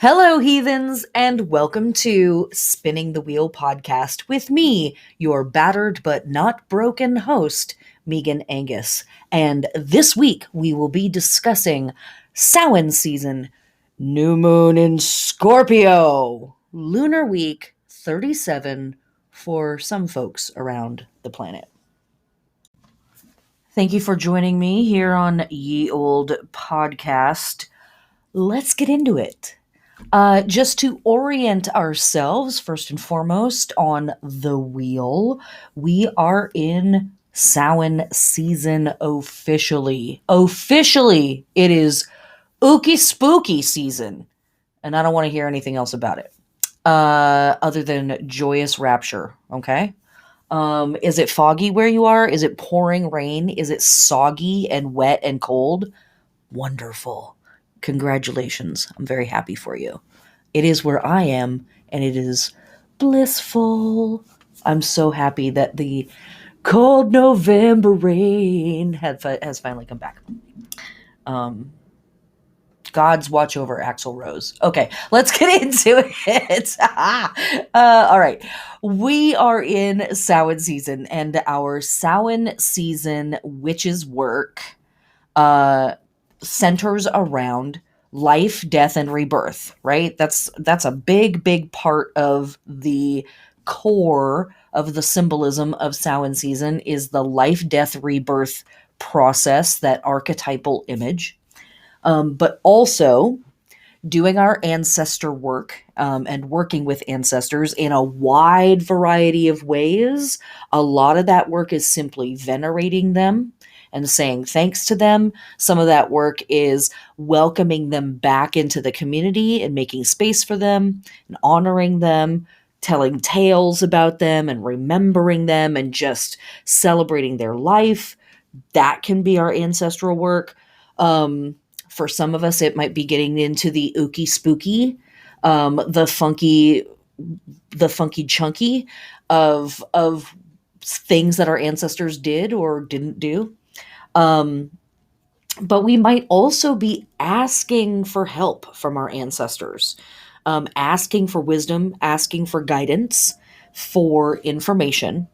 Hello, heathens, and welcome to Spinning the Wheel podcast with me, your battered but not broken host, Megan Angus. And this week we will be discussing Samhain season, new moon in Scorpio, lunar week 37 for some folks around the planet. Thank you for joining me here on Ye Old Podcast. Let's get into it. Just to orient ourselves, first and foremost, on the wheel, we are in Samhain season officially. Officially, it is ookie spooky season, and I don't want to hear anything else about it, other than joyous rapture. Okay. Is it foggy where you are? Is it pouring rain? Is it soggy and wet and cold? Wonderful. Congratulations. I'm very happy for you. It is where I am, and it is blissful. I'm so happy that the cold November rain has finally come back. God's watch over Axl Rose. Okay, let's get into it. All right. We are in Samhain season, and our Samhain season witches work centers around life, death, and rebirth, right? That's a big part of the core of the symbolism of Samhain season is the life, death, rebirth process, that archetypal image. But also doing our ancestor work and working with ancestors in a wide variety of ways. A lot of that work is simply venerating them and saying thanks to them. Some of that work is welcoming them back into the community and making space for them and honoring them, telling tales about them and remembering them and just celebrating their life. That can be our ancestral work. For some of us, it might be getting into the ookie spooky, the funky chunky of things that our ancestors did or didn't do. But we might also be asking for help from our ancestors, asking for wisdom, asking for guidance, for information,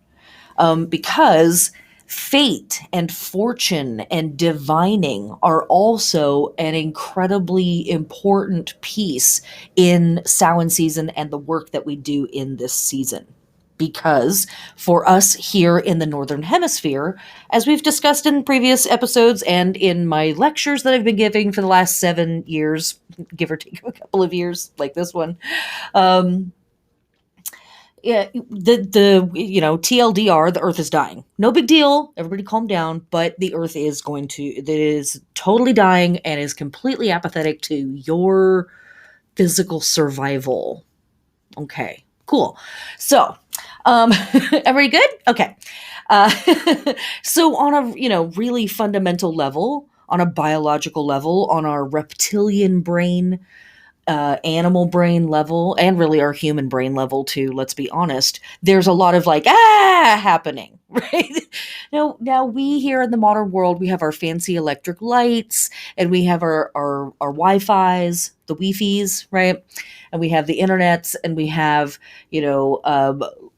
because fate and fortune and divining are also an incredibly important piece in Samhain season and the work that we do in this season. Because for us here in the Northern Hemisphere, as we've discussed in previous episodes and in my lectures that I've been giving for the last 7 years, give or take a couple of years, like this one, yeah, the TLDR, the Earth is dying. No big deal. Everybody calm down. But the Earth is it is totally dying and is completely apathetic to your physical survival. Okay, cool. So, everybody good? Okay. Uh, so on a, really fundamental level, on a biological level, on our reptilian brain, animal brain level, and really our human brain level too, let's be honest, there's a lot of happening, right? Now we here in the modern world, we have our fancy electric lights, and we have our Wi-Fi's, the Wi-Fi's, right? And we have the internets, and we have,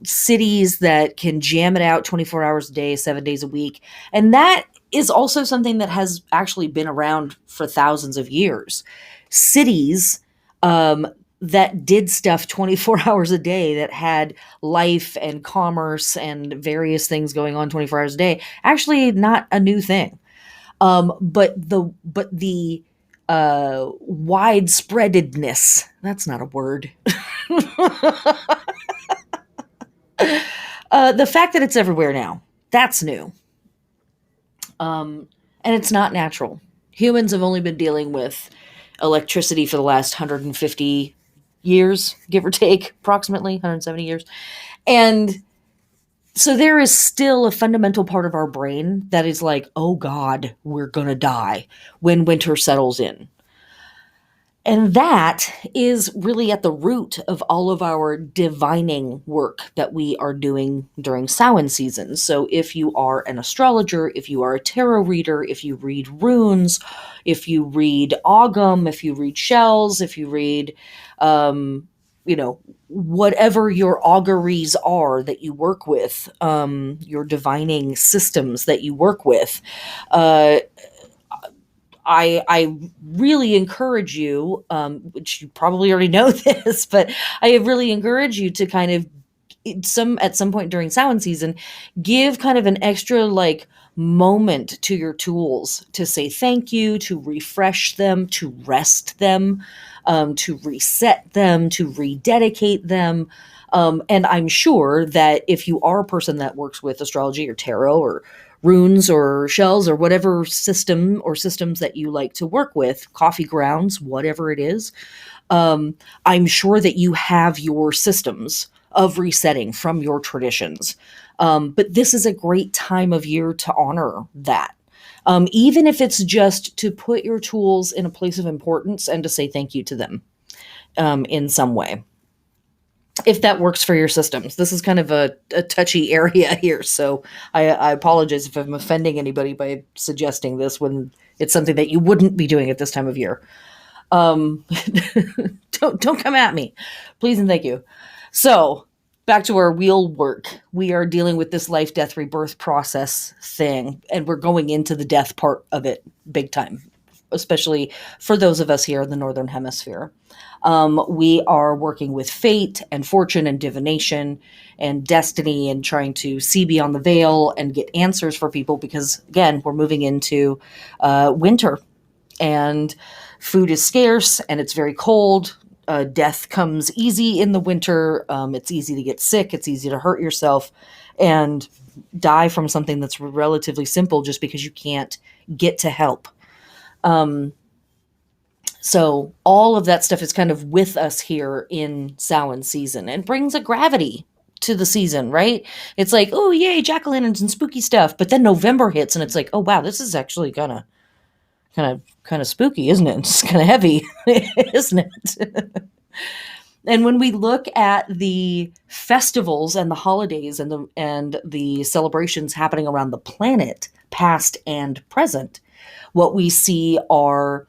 cities that can jam it out 24 hours a day, 7 days a week. And that is also something that has actually been around for thousands of years. Cities that did stuff 24 hours a day, that had life and commerce and various things going on 24 hours a day, actually not a new thing. But the widespreadedness, that's not a word. The fact that it's everywhere now, that's new. And it's not natural. Humans have only been dealing with electricity for the last 150 years, give or take, approximately 170 years. And so there is still a fundamental part of our brain that is like, oh God, we're going to die when winter settles in. And that is really at the root of all of our divining work that we are doing during Samhain season. So, if you are an astrologer, if you are a tarot reader, if you read runes, if you read Ogham, if you read shells, if you read, um, whatever your auguries are that you work with, your divining systems that you work with, uh, I really encourage you, which you probably already know this, but I really encourage you to kind of at some point during Samhain season, give kind of an extra like moment to your tools to say thank you, to refresh them, to rest them, to reset them, to rededicate them. And I'm sure that if you are a person that works with astrology or tarot or runes or shells or whatever system or systems that you like to work with, coffee grounds, whatever it is, I'm sure that you have your systems of resetting from your traditions. But this is a great time of year to honor that. Even if it's just to put your tools in a place of importance and to say thank you to them in some way, if that works for your systems. This is kind of a touchy area here, so I apologize if I'm offending anybody by suggesting this when it's something that you wouldn't be doing at this time of year. Um, don't come at me, please and thank you. So back to our wheel work. We are dealing with this life, death, rebirth process thing, and we're going into the death part of it big time, especially for those of us here in the Northern Hemisphere. We are working with fate and fortune and divination and destiny and trying to see beyond the veil and get answers for people because, again, we're moving into winter and food is scarce and it's very cold. Death comes easy in the winter. It's easy to get sick. It's easy to hurt yourself and die from something that's relatively simple just because you can't get to help. So all of that stuff is kind of with us here in Samhain season and brings a gravity to the season, right? It's like, oh yay, jack-o'-lanterns and spooky stuff. But then November hits and it's like, oh wow, this is actually kind of spooky, isn't it? It's kind of heavy, isn't it? And when we look at the festivals and the holidays and the celebrations happening around the planet, past and present, what we see are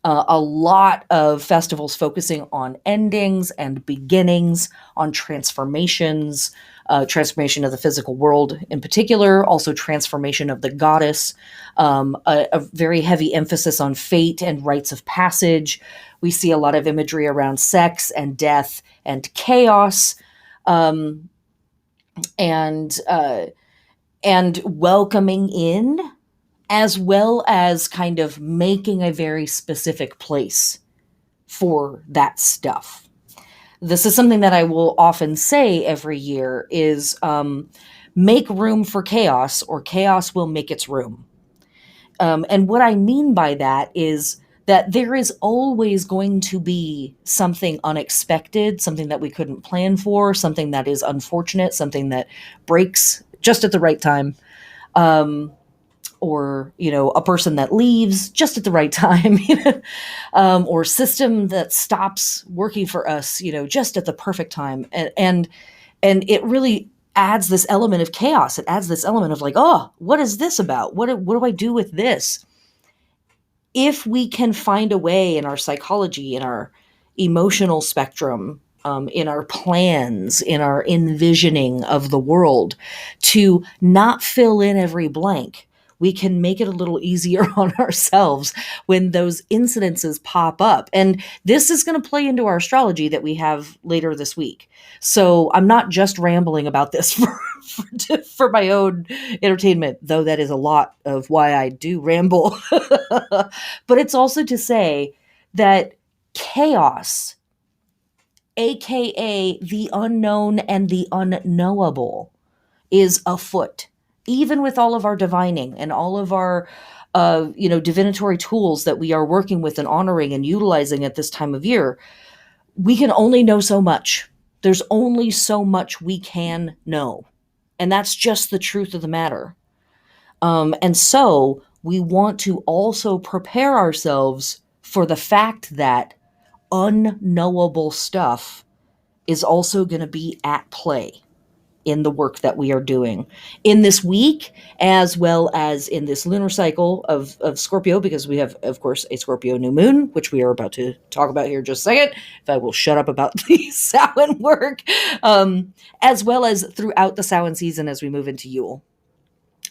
a lot of festivals focusing on endings and beginnings, on transformations, transformation of the physical world in particular, also transformation of the goddess, a very heavy emphasis on fate and rites of passage. We see a lot of imagery around sex and death and chaos, um, and and welcoming in, as well as kind of making a very specific place for that stuff. This is something that I will often say every year is make room for chaos or chaos will make its room. And what I mean by that is that there is always going to be something unexpected, something that we couldn't plan for, something that is unfortunate, something that breaks just at the right time. Um, or a person that leaves just at the right time, or system that stops working for us just at the perfect time, and it really adds this element of chaos. It adds this element of like, oh, what is this about? What do I do with this? If we can find a way in our psychology, in our emotional spectrum, in our plans, in our envisioning of the world, to not fill in every blank, we can make it a little easier on ourselves when those incidences pop up. And this is going to play into our astrology that we have later this week. So I'm not just rambling about this for my own entertainment, though that is a lot of why I do ramble. But it's also to say that chaos, aka the unknown and the unknowable, is afoot. Even with all of our divining and all of our divinatory tools that we are working with and honoring and utilizing at this time of year, we can only know so much. There's only so much we can know. And that's just the truth of the matter. And so we want to also prepare ourselves for the fact that unknowable stuff is also going to be at play in the work that we are doing in this week, as well as in this lunar cycle of Scorpio, because we have, of course, a Scorpio new moon, which we are about to talk about here in just a second. If I will shut up about the Samhain work, as well as throughout the Samhain season as we move into Yule.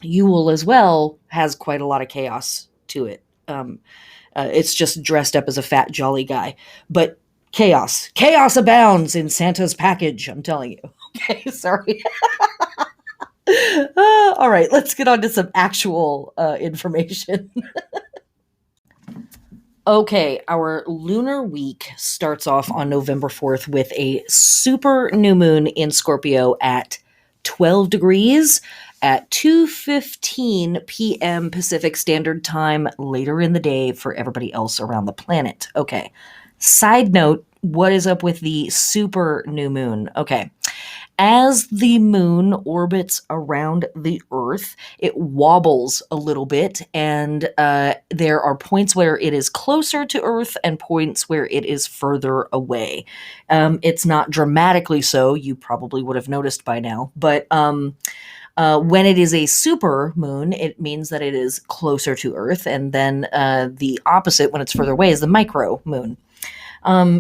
Yule as well has quite a lot of chaos to it. It's just dressed up as a fat, jolly guy. But chaos abounds in Santa's package, I'm telling you. Okay, sorry. All right, let's get on to some actual information. Okay, our lunar week starts off on November 4th with a super new moon in Scorpio at 12 degrees at 2:15 p.m. Pacific Standard Time later in the day for everybody else around the planet. Okay. Side note, what is up with the super new moon? Okay. As the moon orbits around the Earth, it wobbles a little bit, and there are points where it is closer to Earth and points where it is further away. It's not dramatically so, you probably would have noticed by now, but when it is a super moon, it means that it is closer to Earth, and then the opposite, when it's further away, is the micro moon.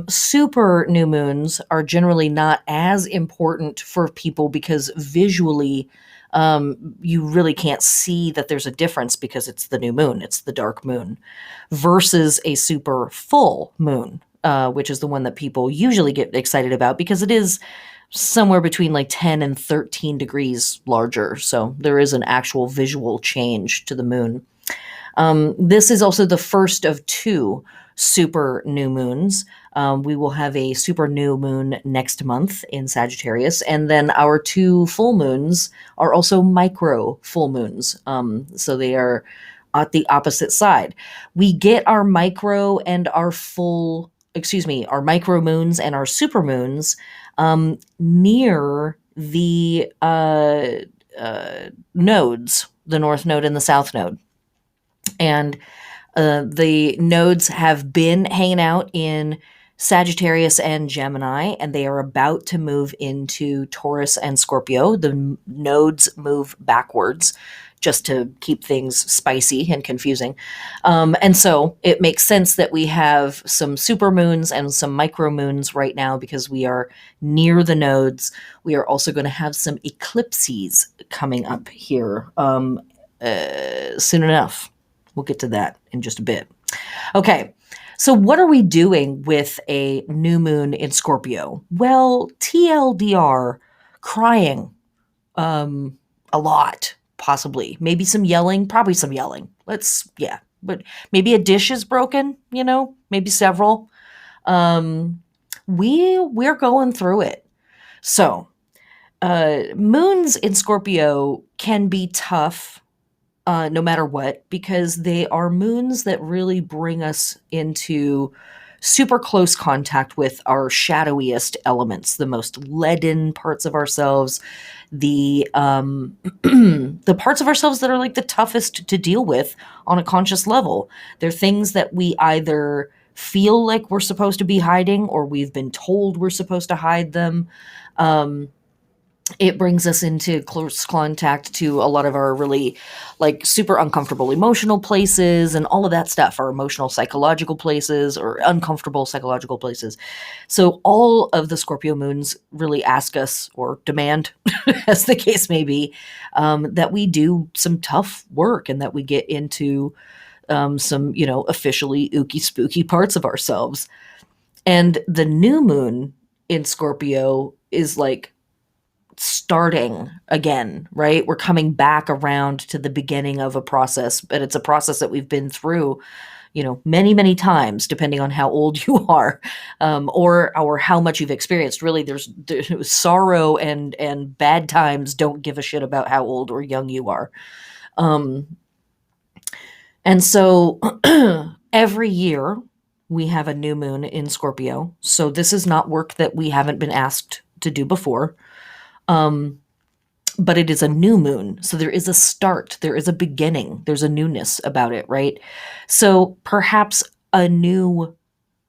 Super new moons are generally not as important for people because visually, you really can't see that there's a difference because it's the new moon, it's the dark moon, versus a super full moon, which is the one that people usually get excited about because it is somewhere between like 10 and 13 degrees larger. So there is an actual visual change to the moon. This is also the first of two super new moons. We will have a super new moon next month in Sagittarius, and then our two full moons are also micro full moons. So they are at the opposite side. We get our micro and our full, excuse me, our micro moons and our super moons near the nodes, the North Node and the South Node. And the nodes have been hanging out in Sagittarius and Gemini, and they are about to move into Taurus and Scorpio. The nodes move backwards just to keep things spicy and confusing. And so it makes sense that we have some super moons and some micro moons right now because we are near the nodes. We are also going to have some eclipses coming up here soon enough. We'll get to that in just a bit. Okay, so what are we doing with a new moon in Scorpio? Well, TLDR, crying a lot, possibly. Maybe some yelling, probably some yelling. Yeah, but maybe a dish is broken, maybe several. We're going through it. So, moons in Scorpio can be tough no matter what, because they are moons that really bring us into super close contact with our shadowiest elements, the most leaden parts of ourselves, the the parts of ourselves that are like the toughest to deal with on a conscious level. They're things that we either feel like we're supposed to be hiding or we've been told we're supposed to hide them. It brings us into close contact to a lot of our really like super uncomfortable emotional places and all of that stuff, our emotional psychological places or uncomfortable psychological places. So all of the Scorpio moons really ask us or demand, as the case may be, that we do some tough work and that we get into some, officially ookie spooky parts of ourselves. And the new moon in Scorpio is like starting again, right? We're coming back around to the beginning of a process, but it's a process that we've been through, many, many times, depending on how old you are, or how much you've experienced. Really, there's sorrow and bad times don't give a shit about how old or young you are. And so every year we have a new moon in Scorpio. So this is not work that we haven't been asked to do before. But it is a new moon. So there is a start, there is a beginning, there's a newness about it, right? So perhaps a new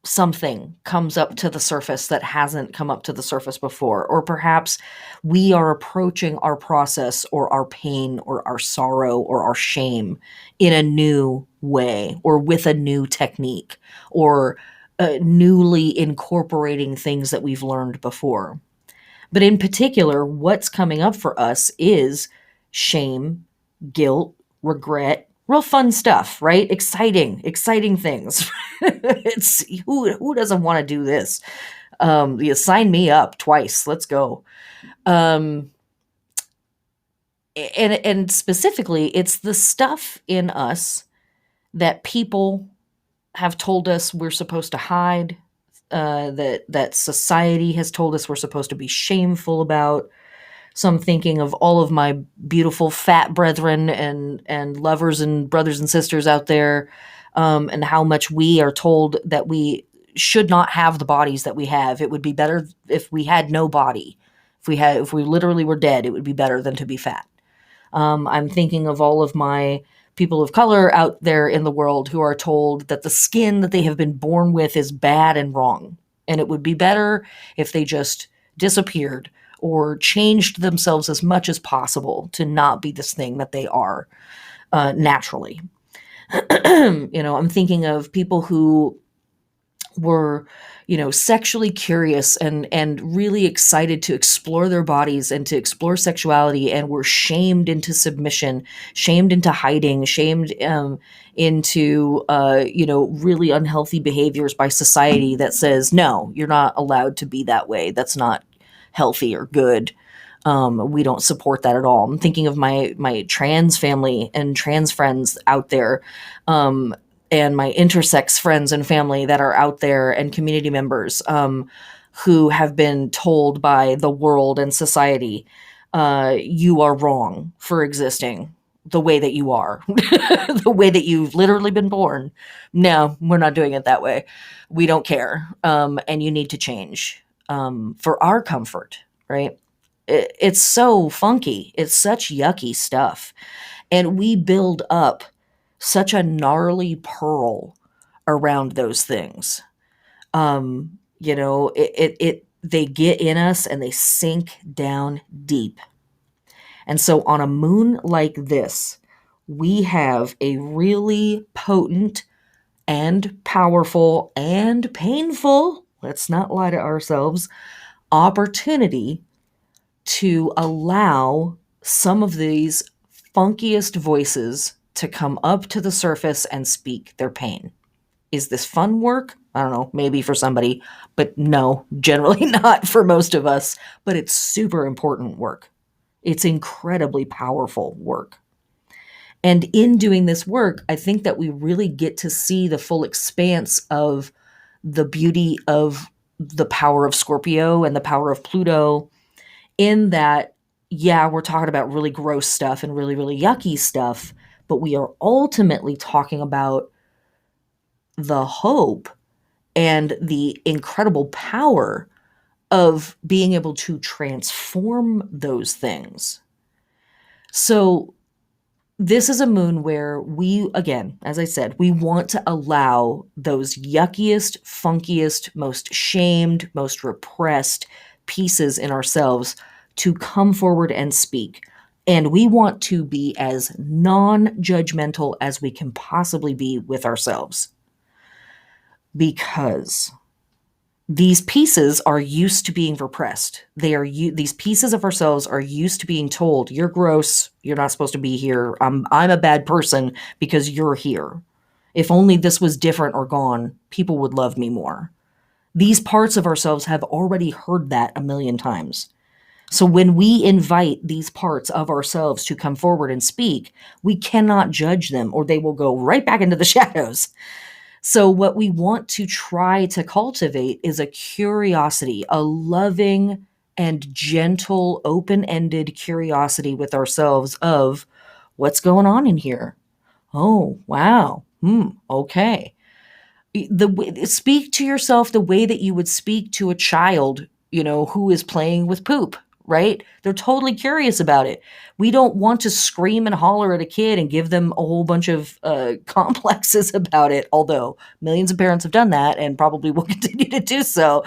something comes up to the surface that hasn't come up to the surface before, or perhaps we are approaching our process or our pain or our sorrow or our shame in a new way or with a new technique or newly incorporating things that we've learned before. But in particular, what's coming up for us is shame, guilt, regret, real fun stuff, right? Exciting things. It's who doesn't want to do this? You sign me up twice. Let's go. Um, and specifically, it's the stuff in us that people have told us we're supposed to hide, that society has told us we're supposed to be shameful about. So I'm thinking of all of my beautiful fat brethren and lovers and brothers and sisters out there, and how much we are told that we should not have the bodies that we have. It would be better if we had no body. If we literally were dead, it would be better than to be fat. I'm thinking of all of my people of color out there in the world who are told that the skin that they have been born with is bad and wrong. And it would be better if they just disappeared or changed themselves as much as possible to not be this thing that they are naturally. I'm thinking of people who were sexually curious and really excited to explore their bodies and to explore sexuality, and were shamed into submission, shamed into hiding, shamed into really unhealthy behaviors by society that says, no, you're not allowed to be that way, that's not healthy or good. We don't support that at all. I'm thinking of my trans family and trans friends out there, and my intersex friends and family that are out there, and community members who have been told by the world and society, you are wrong for existing the way that you are, the way that you've literally been born. No, we're not doing it that way. We don't care. And you need to change for our comfort, right? It's so funky. It's such yucky stuff. And we build up such a gnarly pearl around those things. They get in us and they sink down deep. And so on a moon like this, we have a really potent and powerful and painful, let's not lie to ourselves, opportunity to allow some of these funkiest voices to come up to the surface and speak their pain. Is this fun work? I don't know, maybe for somebody, but no, generally not for most of us. But it's super important work. It's incredibly powerful work. And in doing this work, I think that we really get to see the full expanse of the beauty of the power of Scorpio and the power of Pluto, in that, yeah, we're talking about really gross stuff and really, really yucky stuff, but we are ultimately talking about the hope and the incredible power of being able to transform those things. So this is a moon where we, again, as I said, we want to allow those yuckiest, funkiest, most shamed, most repressed pieces in ourselves to come forward and speak. And we want to be as non-judgmental as we can possibly be with ourselves. Because these pieces are used to being repressed. These pieces of ourselves are used to being told, you're gross, you're not supposed to be here, I'm a bad person because you're here. If only this was different or gone, people would love me more. These parts of ourselves have already heard that a million times. So when we invite these parts of ourselves to come forward and speak, we cannot judge them, or they will go right back into the shadows. So what we want to try to cultivate is a curiosity, a loving and gentle, open-ended curiosity with ourselves of, what's going on in here? Oh, wow. Okay. Speak to yourself the way that you would speak to a child, who is playing with poop, right? They're totally curious about it. We don't want to scream and holler at a kid and give them a whole bunch of complexes about it, although millions of parents have done that and probably will continue to do so.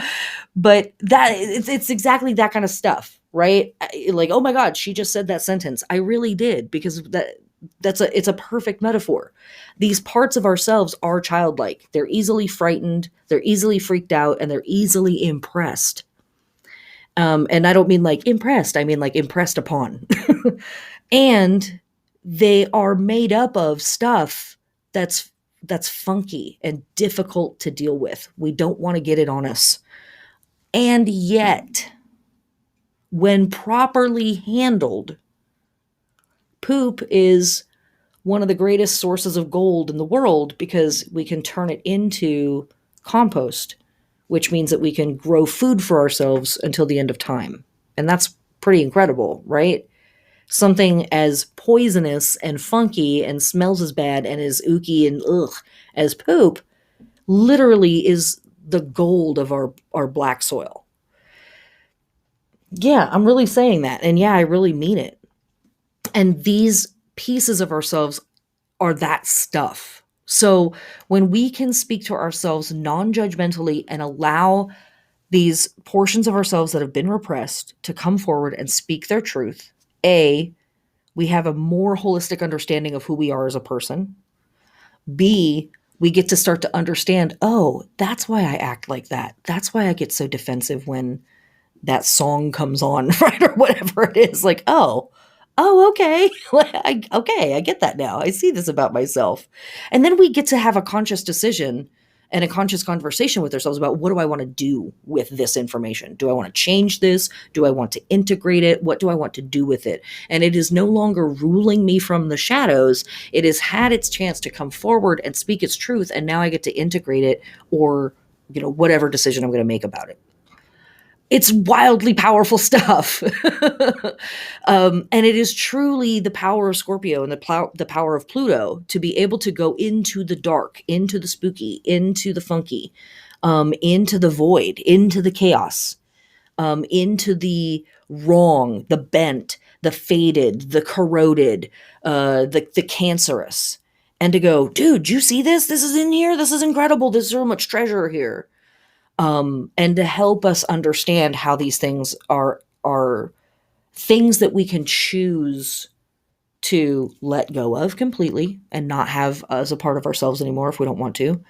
But it's exactly that kind of stuff, right? Like, oh my God, she just said that sentence. I really did, because it's a perfect metaphor. These parts of ourselves are childlike. They're easily frightened, they're easily freaked out, and they're easily impressed. And I don't mean like impressed, I mean like impressed upon. And they are made up of stuff that's funky and difficult to deal with. We don't want to get it on us. And yet, when properly handled, poop is one of the greatest sources of gold in the world, because we can turn it into compost, which means that we can grow food for ourselves until the end of time. And that's pretty incredible, right? Something as poisonous and funky and smells as bad and as ooky and ugh as poop literally is the gold of our black soil. Yeah, I'm really saying that. And yeah, I really mean it. And these pieces of ourselves are that stuff. So when we can speak to ourselves non judgmentally and allow these portions of ourselves that have been repressed to come forward and speak their truth, A, we have a more holistic understanding of who we are as a person. B, we get to start to understand, oh, that's why I act like that. That's why I get so defensive when that song comes on, right? Or whatever it is. Like, okay. Okay, I get that now. I see this about myself. And then we get to have a conscious decision and a conscious conversation with ourselves about, what do I want to do with this information? Do I want to change this? Do I want to integrate it? What do I want to do with it? And it is no longer ruling me from the shadows. It has had its chance to come forward and speak its truth. And now I get to integrate it, or, whatever decision I'm going to make about it. It's wildly powerful stuff. And it is truly the power of Scorpio and the power of Pluto to be able to go into the dark, into the spooky, into the funky, into the void, into the chaos, into the wrong, the bent, the faded, the corroded, the cancerous. And to go, dude, you see this? This is in here. This is incredible. There's so much treasure here. And to help us understand how these things are things that we can choose to let go of completely and not have as a part of ourselves anymore if we don't want to,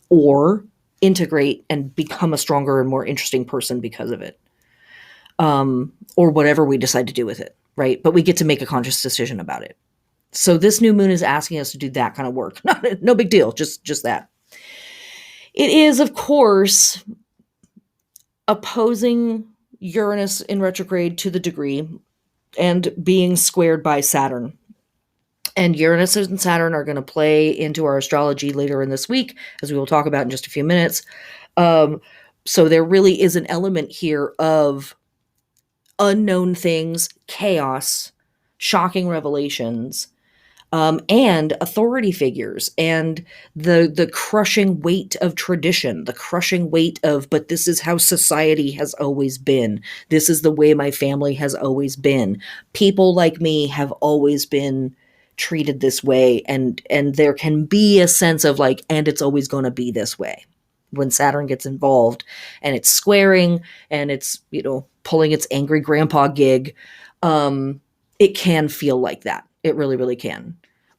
or integrate and become a stronger and more interesting person because of it, or whatever we decide to do with it, right? But we get to make a conscious decision about it. So this new moon is asking us to do that kind of work. No big deal, just that. It is, of course, opposing Uranus in retrograde to the degree and being squared by Saturn. And Uranus and Saturn are going to play into our astrology later in this week, as we will talk about in just a few minutes. So there really is an element here of unknown things, chaos, shocking revelations, and authority figures, and the crushing weight of tradition, the crushing weight of, but this is how society has always been. This is the way my family has always been. People like me have always been treated this way, and there can be a sense of like, and it's always going to be this way when Saturn gets involved, and it's squaring, and it's pulling its angry grandpa gig. It can feel like that. It really, really can.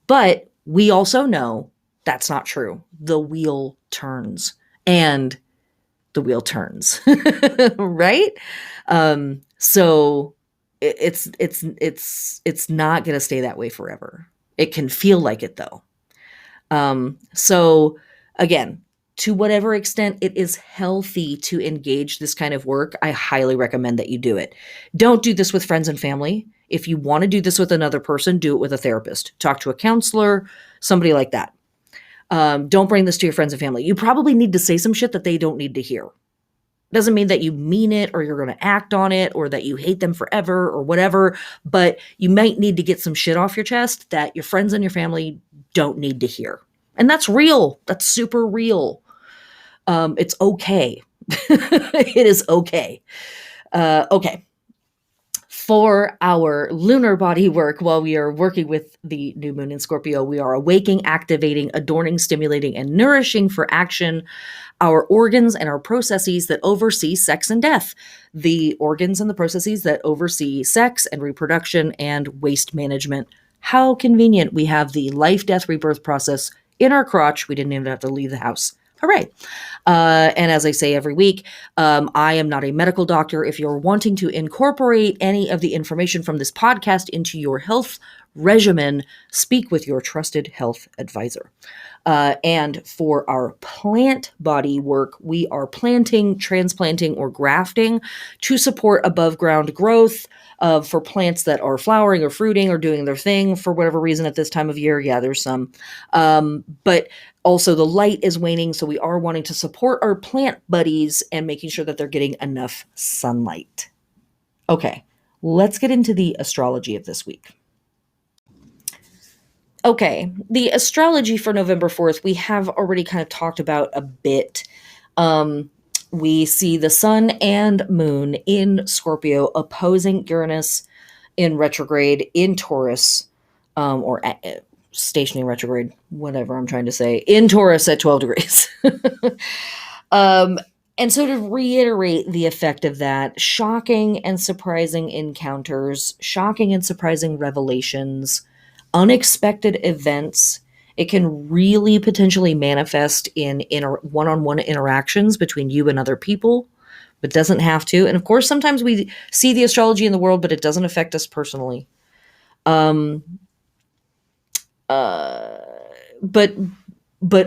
But we also know that's not true. The wheel turns, and the wheel turns, right? So it's not going to stay that way forever. It can feel like it though. So again, to whatever extent it is healthy to engage this kind of work, I highly recommend that you do it. Don't do this with friends and family. If you want to do this with another person, do it with a therapist. Talk to a counselor, somebody like that. Don't bring this to your friends and family. You probably need to say some shit that they don't need to hear. Doesn't mean that you mean it or you're going to act on it or that you hate them forever or whatever, but you might need to get some shit off your chest that your friends and your family don't need to hear. And that's real. That's super real. It's okay. It is okay. Okay. For our lunar body work, while we are working with the new moon in Scorpio, we are awaking, activating, adorning, stimulating, and nourishing for action our organs and our processes that oversee sex and death. The organs and the processes that oversee sex and reproduction and waste management. How convenient we have the life, death, rebirth process in our crotch. We didn't even have to leave the house. Hooray. And as I say every week, I am not a medical doctor. If you're wanting to incorporate any of the information from this podcast into your health regimen, speak with your trusted health advisor. And for our plant body work, we are planting, transplanting, or grafting to support above ground growth for plants that are flowering or fruiting or doing their thing for whatever reason at this time of year. Yeah, there's some. But also the light is waning, so we are wanting to support our plant buddies and making sure that they're getting enough sunlight. Okay, let's get into the astrology of this week. Okay, the astrology for November 4th, we have already kind of talked about a bit. We see the sun and moon in Scorpio opposing Uranus in retrograde in Taurus, or stationary retrograde, whatever I'm trying to say, in Taurus at 12 degrees. And so to reiterate the effect of that, shocking and surprising encounters, shocking and surprising revelations, unexpected events. It can really potentially manifest in one-on-one interactions between you and other people, but doesn't have to. And of course, sometimes we see the astrology in the world, but it doesn't affect us personally. But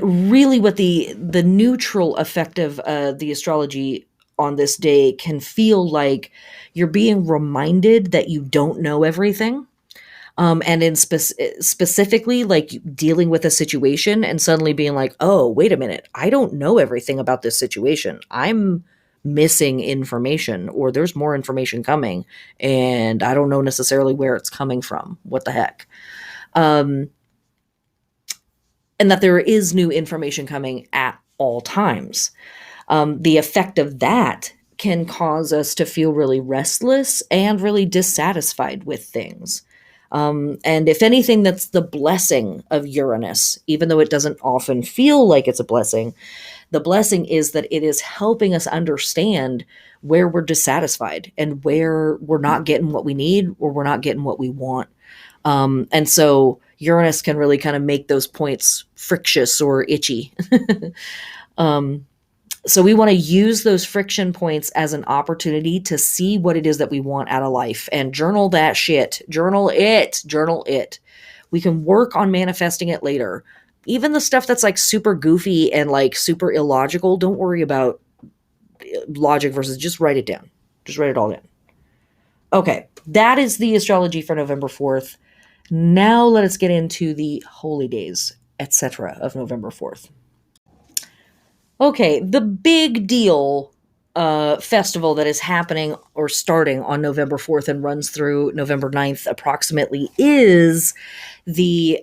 really what the neutral effect of the astrology on this day can feel like you're being reminded that you don't know everything. And in specifically like dealing with a situation and suddenly being like, oh, wait a minute, I don't know everything about this situation. I'm missing information, or there's more information coming and I don't know necessarily where it's coming from. What the heck? And that there is new information coming at all times. The effect of that can cause us to feel really restless and really dissatisfied with things. And if anything, that's the blessing of Uranus, even though it doesn't often feel like it's a blessing. The blessing is that it is helping us understand where we're dissatisfied and where we're not getting what we need or we're not getting what we want. And so Uranus can really kind of make those points frictious or itchy. So we want to use those friction points as an opportunity to see what it is that we want out of life and journal that shit. Journal it. We can work on manifesting it later. Even the stuff that's like super goofy and like super illogical, don't worry about logic versus just write it down. Just write it all down. Okay, that is the astrology for November 4th. Now let us get into the holy days, etc. of November 4th. Okay, the big deal festival that is happening or starting on November 4th and runs through November 9th approximately is the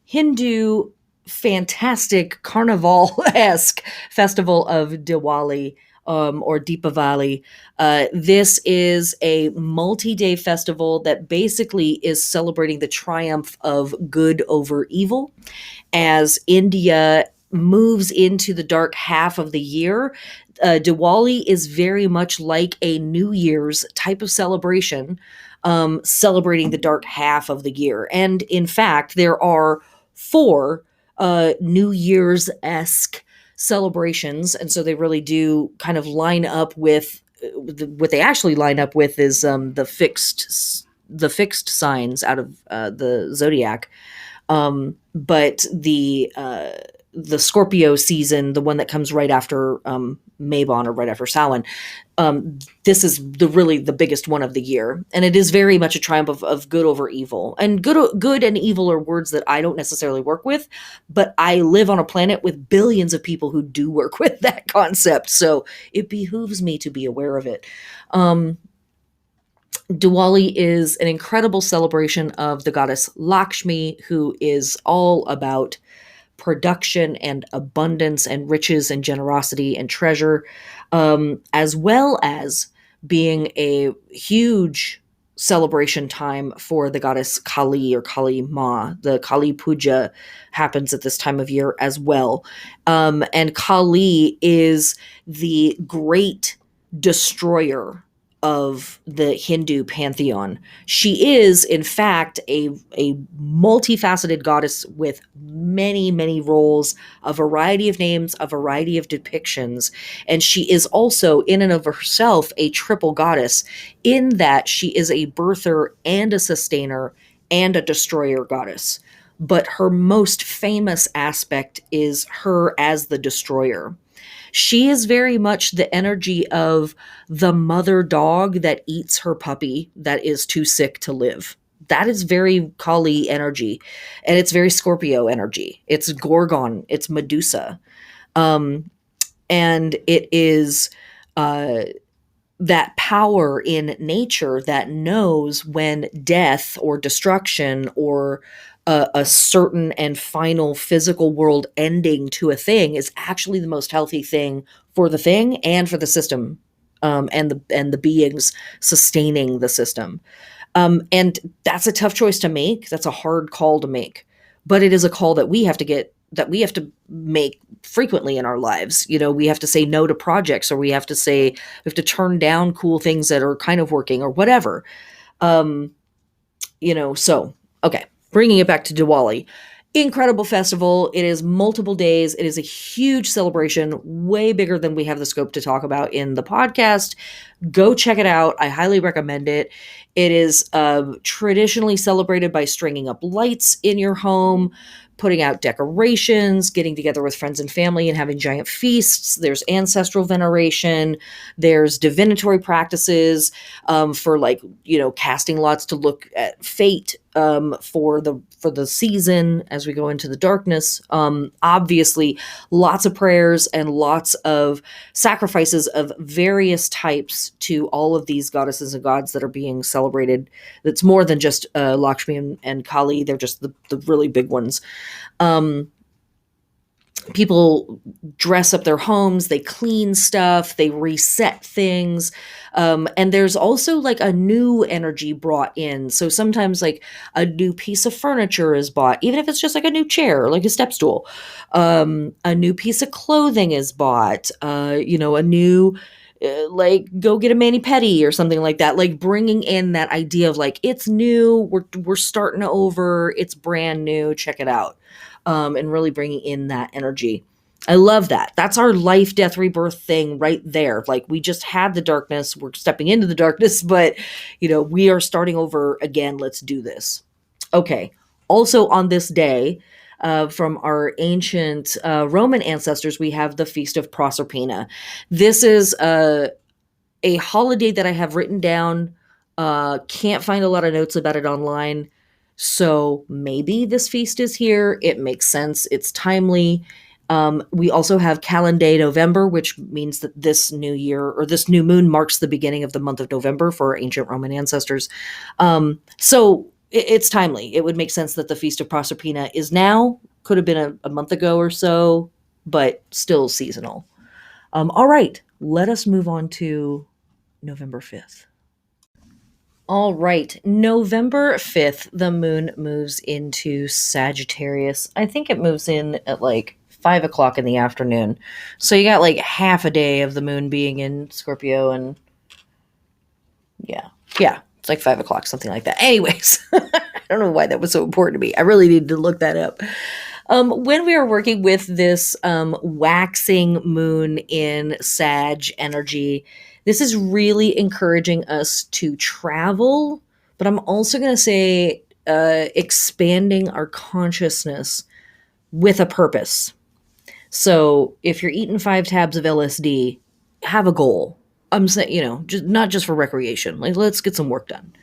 Hindu fantastic carnival-esque festival of Diwali, or Deepavali. This is a multi-day festival that basically is celebrating the triumph of good over evil as India moves into the dark half of the year. Diwali is very much like a New Year's type of celebration, celebrating the dark half of the year. And in fact, there are 4 New Year's-esque celebrations, and so they really do kind of line up with what they actually line up with is the fixed signs out of the zodiac. But the Scorpio season, the one that comes right after Mabon or right after Samhain, this is really the biggest one of the year, and it is very much a triumph of good over evil. And good and evil are words that I don't necessarily work with, but I live on a planet with billions of people who do work with that concept, so it behooves me to be aware of it. Diwali is an incredible celebration of the goddess Lakshmi, who is all about production and abundance and riches and generosity and treasure, as well as being a huge celebration time for the goddess Kali or Kali Ma. The Kali Puja happens at this time of year as well. And Kali is the great destroyer of the Hindu pantheon. She is, in fact, a multifaceted goddess with many, many roles, a variety of names, a variety of depictions. And she is also, in and of herself, a triple goddess in that she is a birther and a sustainer and a destroyer goddess. But her most famous aspect is her as the destroyer. She is very much the energy of the mother dog that eats her puppy that is too sick to live. That is very Kali energy. And it's very Scorpio energy. It's Gorgon, it's Medusa. Um, and it is uh, that power in nature that knows when death or destruction or a certain and final physical world ending to a thing is actually the most healthy thing for the thing and for the system, and the beings sustaining the system. And that's a tough choice to make. That's a hard call to make, but it is a call that we have to make frequently in our lives. You know, we have to say no to projects, or we have to turn down cool things that are kind of working or whatever. Um, so okay, bringing it back to Diwali. Incredible festival. It is multiple days. It is a huge celebration, way bigger than we have the scope to talk about in the podcast. Go check it out. I highly recommend it. It is traditionally celebrated by stringing up lights in your home, putting out decorations, getting together with friends and family and having giant feasts. There's ancestral veneration. There's divinatory practices for, like, casting lots to look at fate for the season as we go into the darkness. Obviously, lots of prayers and lots of sacrifices of various types to all of these goddesses and gods that are being celebrated. That's more than just Lakshmi and Kali. They're just the really big ones. Um, People dress up their homes, they clean stuff, they reset things. And there's also like a new energy brought in. So sometimes like a new piece of furniture is bought, even if it's just like a new chair, like a step stool. A new piece of clothing is bought, a new, like, go get a mani-pedi or something like that, like bringing in that idea of like, it's new, we're starting over, it's brand new, check it out. And really bringing in that energy. I love that. That's our life, death, rebirth thing right there. Like, we just had the darkness. We're stepping into the darkness, but, we are starting over again. Let's do this. Okay. Also on this day, from our ancient Roman ancestors, we have the Feast of Proserpina. This is a holiday that I have written down. Can't find a lot of notes about it online. So maybe this feast is here. It makes sense. It's timely. We also have Calendar November, which means that this new year or this new moon marks the beginning of the month of November for our ancient Roman ancestors. So it's timely. It would make sense that the Feast of Proserpina is now. Could have been a month ago or so, but still seasonal. All right, let us move on to November 5th. All right. November 5th, the moon moves into Sagittarius. I think it moves in at like 5 o'clock in the afternoon. So you got like half a day of the moon being in Scorpio, and yeah. It's like 5 o'clock, something like that. Anyways, I don't know why that was so important to me. I really needed to look that up. When we are working with this waxing moon in Sag energy, this is really encouraging us to travel, but I'm also going to say expanding our consciousness with a purpose. So if you're eating 5 tabs of LSD, have a goal. I'm saying, not just for recreation. Like, let's get some work done.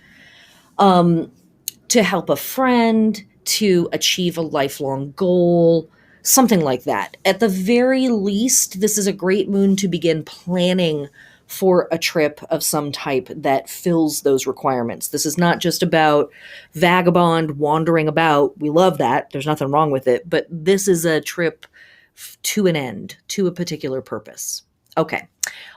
To help a friend, to achieve a lifelong goal, something like that. At the very least, this is a great moon to begin planning for a trip of some type that fills those requirements. This is not just about vagabond wandering about. We love that. There's nothing wrong with it. But this is a trip to an end, to a particular purpose. Okay.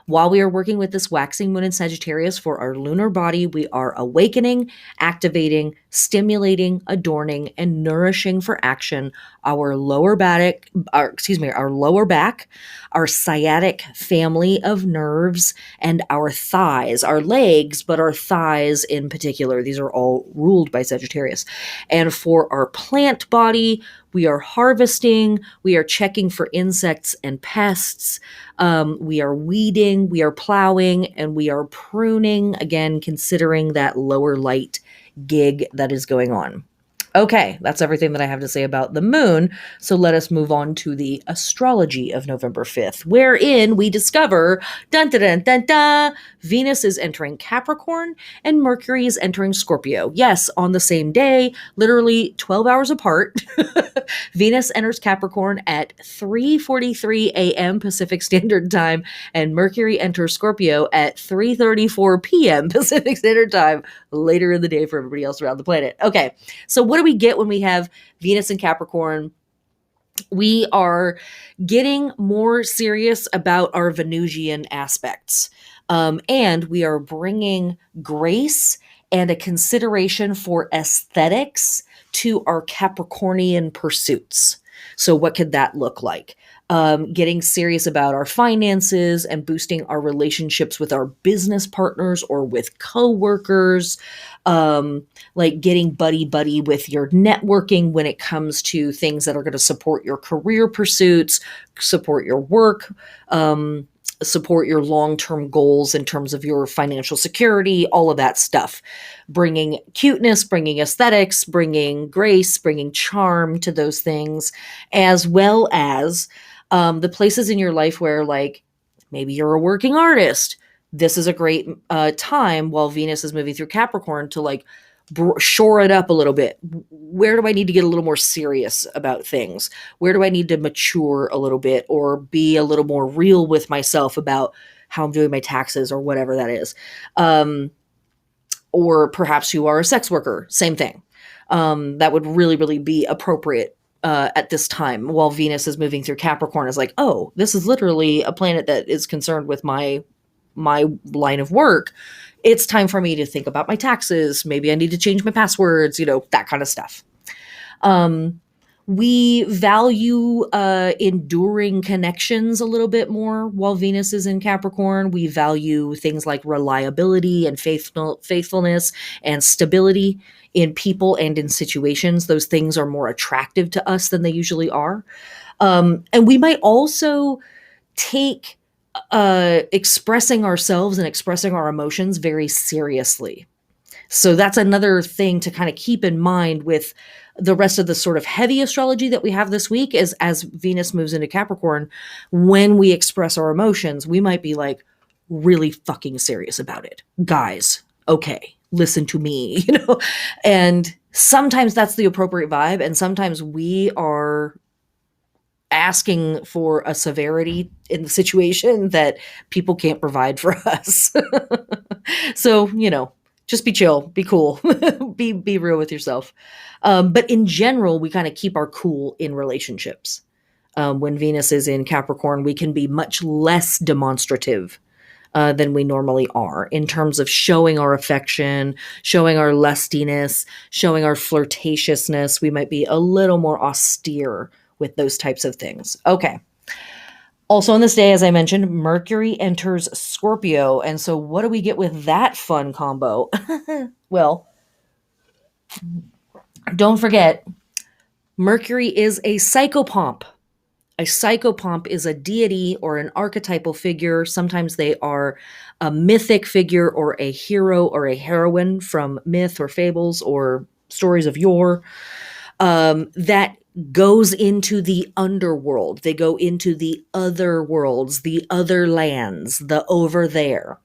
While we are working with this waxing moon in Sagittarius for our lunar body, we are awakening, activating, stimulating, adorning, and nourishing for action our our lower back, our sciatic family of nerves, and our thighs, our legs, but our thighs in particular. These are all ruled by Sagittarius. And for our plant body, we are harvesting, we are checking for insects and pests, we are weeding, we are plowing, and we are pruning, again, considering that lower light gig that is going on. Okay, that's everything that I have to say about the moon. So let us move on to the astrology of November 5th, wherein we discover dun dun dun dun dun, Venus is entering Capricorn and Mercury is entering Scorpio. Yes, on the same day, literally 12 hours apart. Venus enters Capricorn at 3:43 a.m. Pacific Standard Time, and Mercury enters Scorpio at 3:34 p.m. Pacific Standard Time later in the day for everybody else around the planet. Okay, so what do we get when we have Venus in Capricorn? We are getting more serious about our Venusian aspects. And we are bringing grace and a consideration for aesthetics to our Capricornian pursuits. So, what could that look like? Getting serious about our finances and boosting our relationships with our business partners or with coworkers. Like getting buddy with your networking when it comes to things that are going to support your career pursuits, support your work, support your long-term goals in terms of your financial security, all of that stuff. Bringing cuteness, bringing aesthetics, bringing grace, bringing charm to those things, as well as the places in your life where, like, maybe you're a working artist. This is a great time while Venus is moving through Capricorn to, like, shore it up a little bit. Where do I need to get a little more serious about things? Where do I need to mature a little bit or be a little more real with myself about how I'm doing my taxes or whatever that is? Or perhaps you are a sex worker, same thing. That would really be appropriate at this time while Venus is moving through Capricorn. Is like, oh, this is literally a planet that is concerned with my line of work. It's time for me to think about my taxes. Maybe I need to change my passwords, that kind of stuff. We value enduring connections a little bit more while Venus is in Capricorn. We value things like reliability and faithfulness and stability in people and in situations. Those things are more attractive to us than they usually are. And we might also take expressing ourselves and expressing our emotions very seriously. So that's another thing to kind of keep in mind with the rest of the sort of heavy astrology that we have this week is as Venus moves into Capricorn, when we express our emotions, we might be like really fucking serious about it. Guys, okay, listen to me, and sometimes that's the appropriate vibe. And sometimes we are asking for a severity in the situation that people can't provide for us. So, just be chill, be cool, be real with yourself. But in general, we kind of keep our cool in relationships. When Venus is in Capricorn, we can be much less demonstrative than we normally are in terms of showing our affection, showing our lustiness, showing our flirtatiousness. We might be a little more austere with those types of things. Okay. Also on this day, as I mentioned, Mercury enters Scorpio. And so what do we get with that fun combo? Well, don't forget, Mercury is a psychopomp. A psychopomp is a deity or an archetypal figure. Sometimes they are a mythic figure or a hero or a heroine from myth or fables or stories of yore. That goes into the underworld. They go into the other worlds, the other lands, the over there.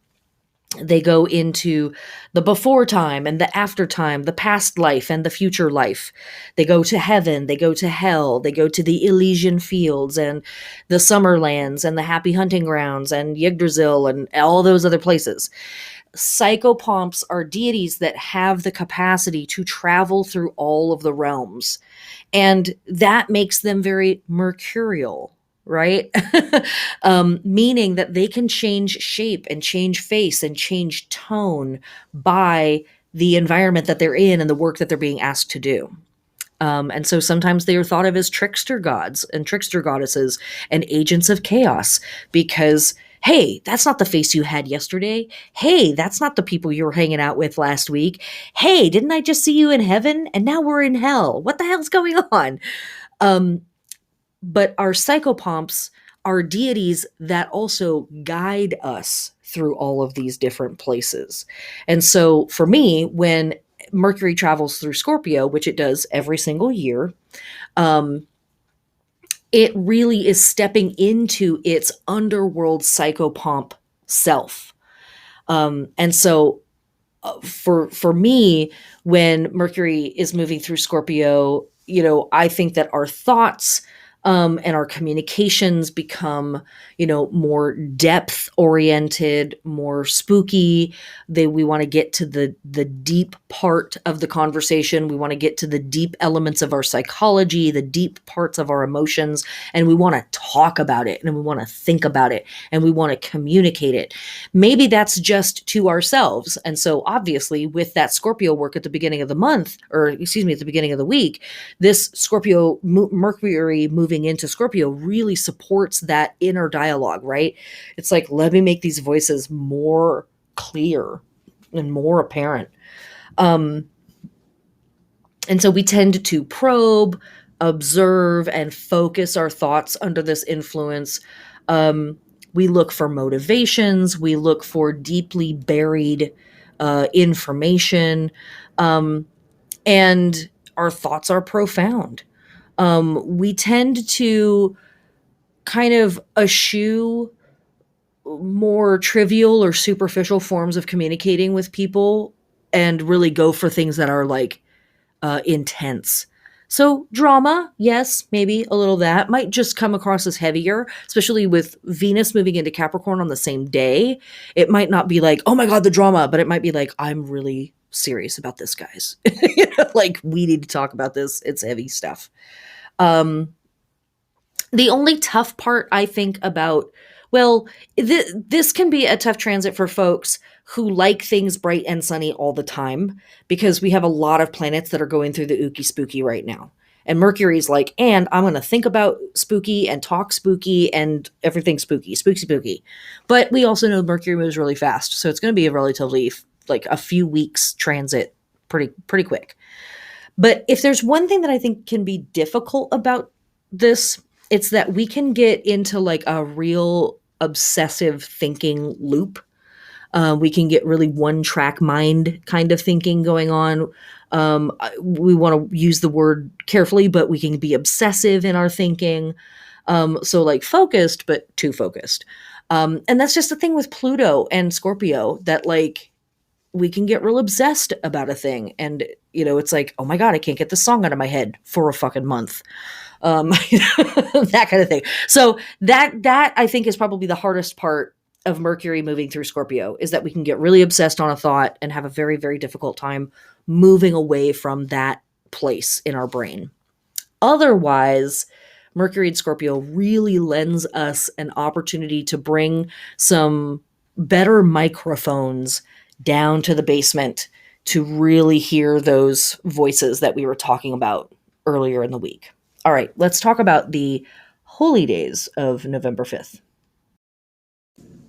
They go into the before time and the after time, the past life and the future life. They go to heaven, they go to hell, they go to the Elysian fields and the summer lands and the happy hunting grounds and Yggdrasil and all those other places. Psychopomps are deities that have the capacity to travel through all of the realms. And that makes them very mercurial, right? Meaning that they can change shape and change face and change tone by the environment that they're in and the work that they're being asked to do. And so sometimes they are thought of as trickster gods and trickster goddesses and agents of chaos because, hey, that's not the face you had yesterday. Hey, that's not the people you were hanging out with last week. Hey, didn't I just see you in heaven? And now we're in hell. What the hell's going on? Um, but our psychopomps are deities that also guide us through all of these different places. And so for me, when Mercury travels through Scorpio, which it does every single year, um, it really is stepping into its underworld psychopomp self. And so for me, when Mercury is moving through Scorpio, I think that our thoughts and our communications become, more depth oriented, more spooky. We want to get to the deep part of the conversation. We want to get to the deep elements of our psychology, the deep parts of our emotions, and we want to talk about it and we want to think about it and we want to communicate it. Maybe that's just to ourselves. And so obviously with that Scorpio work at the beginning of the month, or excuse me, at the beginning of the week, this Scorpio Mercury moving into Scorpio really supports that inner dialogue, right? It's like, let me make these voices more clear and more apparent. And so we tend to probe, observe, and focus our thoughts under this influence. We look for motivations. We look for deeply buried information. And our thoughts are profound. We tend to kind of eschew more trivial or superficial forms of communicating with people and really go for things that are like intense. So drama, yes, maybe a little of that might just come across as heavier, especially with Venus moving into Capricorn on the same day. It might not be like, oh my God, the drama, but it might be like, I'm really serious about this, guys. Like, we need to talk about this. It's heavy stuff. Um, the only tough part I think about, well, this can be a tough transit for folks who like things bright and sunny all the time because we have a lot of planets that are going through the ookie spooky right now. And Mercury's like, and I'm going to think about spooky and talk spooky and everything spooky, spooky, spooky. But we also know Mercury moves really fast. So it's going to be a relatively like a few weeks transit pretty quick. But if there's one thing that I think can be difficult about this, it's that we can get into like a real obsessive thinking loop. We can get really one track mind kind of thinking going on. We want to use the word carefully, but we can be obsessive in our thinking. So like focused, but too focused. And that's just the thing with Pluto and Scorpio, that like we can get real obsessed about a thing. And, it's like, oh my God, I can't get this song out of my head for a fucking month. That kind of thing. So that I think is probably the hardest part of Mercury moving through Scorpio, is that we can get really obsessed on a thought and have a very, very difficult time moving away from that place in our brain. Otherwise, Mercury and Scorpio really lends us an opportunity to bring some better microphones down to the basement to really hear those voices that we were talking about earlier in the week. All right, let's talk about the holy days of November 5th.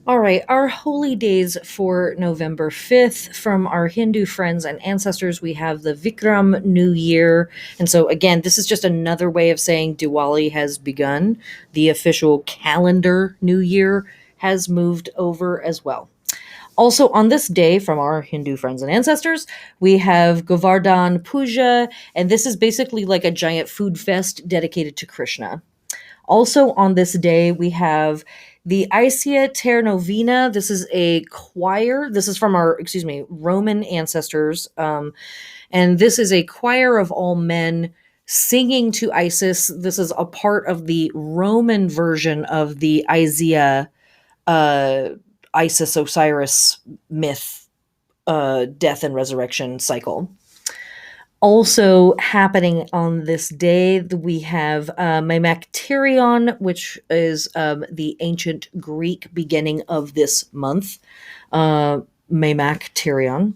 All right, our holy days for November 5th from our Hindu friends and ancestors, we have the Vikram New Year. And so, again, this is just another way of saying Diwali has begun. The official calendar New Year has moved over as well. Also, on this day, from our Hindu friends and ancestors, we have Govardhan Puja, and this is basically like a giant food fest dedicated to Krishna. Also on this day, we have the Isia Ternovina. This is a choir. This is from our, Roman ancestors. And this is a choir of all men singing to Isis. This is a part of the Roman version of the Isia, Isis Osiris myth, death and resurrection cycle. Also happening on this day, we have Mimacterion, which is the ancient Greek beginning of this month. Uh, Mimacterion.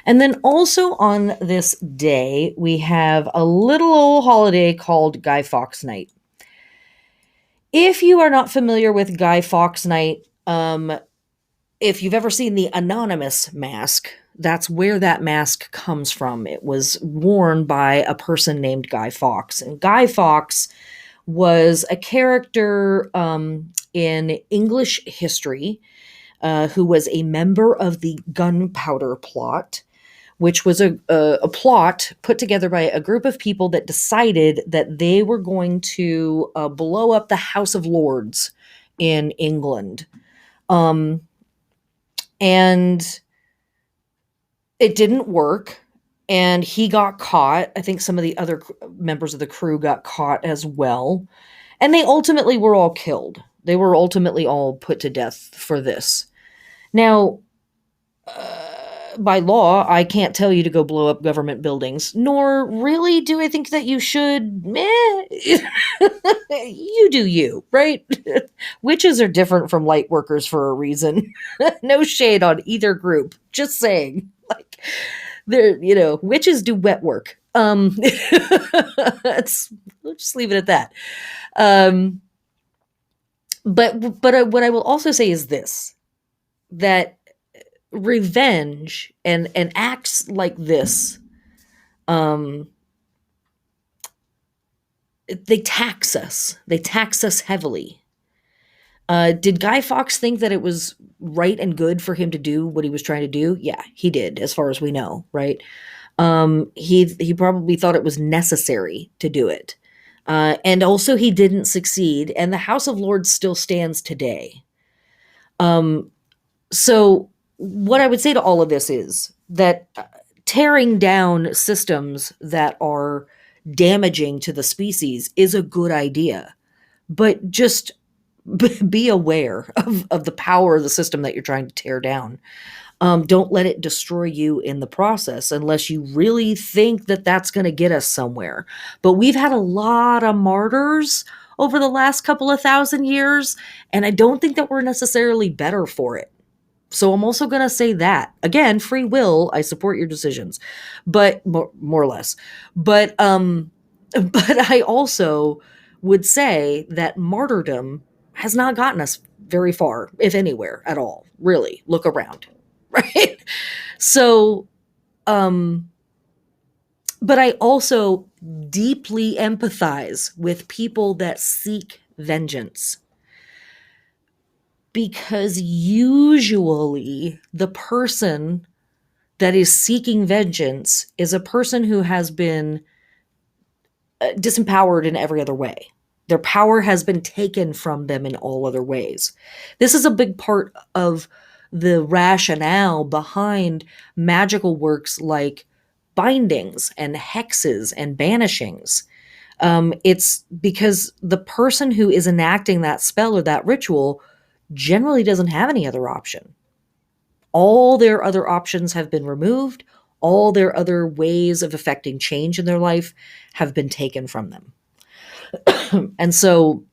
And then also on this day, we have a little old holiday called Guy Fawkes Night. If you are not familiar with Guy Fawkes Night, if you've ever seen the anonymous mask, that's where that mask comes from. It was worn by a person named Guy Fawkes. And Guy Fawkes was a character in English history who was a member of the Gunpowder Plot, which was a plot put together by a group of people that decided that they were going to blow up the House of Lords in England. Um, and it didn't work. And he got caught. I think some of the other members of the crew got caught as well. And they ultimately were all killed. They were ultimately all put to death for this. Now, by law, I can't tell you to go blow up government buildings, nor really do I think that you should. You do you, right? Witches are different from light workers for a reason. No shade on either group. Just saying. Like, they're, witches do wet work. We'll just leave it at that. But what I will also say is this, that revenge and acts like this, they tax us heavily. Did Guy Fawkes think that it was right and good for him to do what he was trying to do? Yeah, he did, as far as we know, right? He probably thought it was necessary to do it. And also he didn't succeed, and the House of Lords still stands today. So what I would say to all of this is that tearing down systems that are damaging to the species is a good idea, but just be aware of the power of the system that you're trying to tear down. Don't let it destroy you in the process unless you really think that that's going to get us somewhere. But we've had a lot of martyrs over the last couple of thousand years, and I don't think that we're necessarily better for it. So I'm also going to say that. Again, free will, I support your decisions, but more or less. But but I also would say that martyrdom has not gotten us very far, if anywhere at all. Really, look around. Right? So but I also deeply empathize with people that seek vengeance, because usually the person that is seeking vengeance is a person who has been disempowered in every other way. Their power has been taken from them in all other ways. This is a big part of the rationale behind magical works like bindings and hexes and banishings. It's because the person who is enacting that spell or that ritual generally doesn't have any other option. All their other options have been removed. All their other ways of affecting change in their life have been taken from them. And so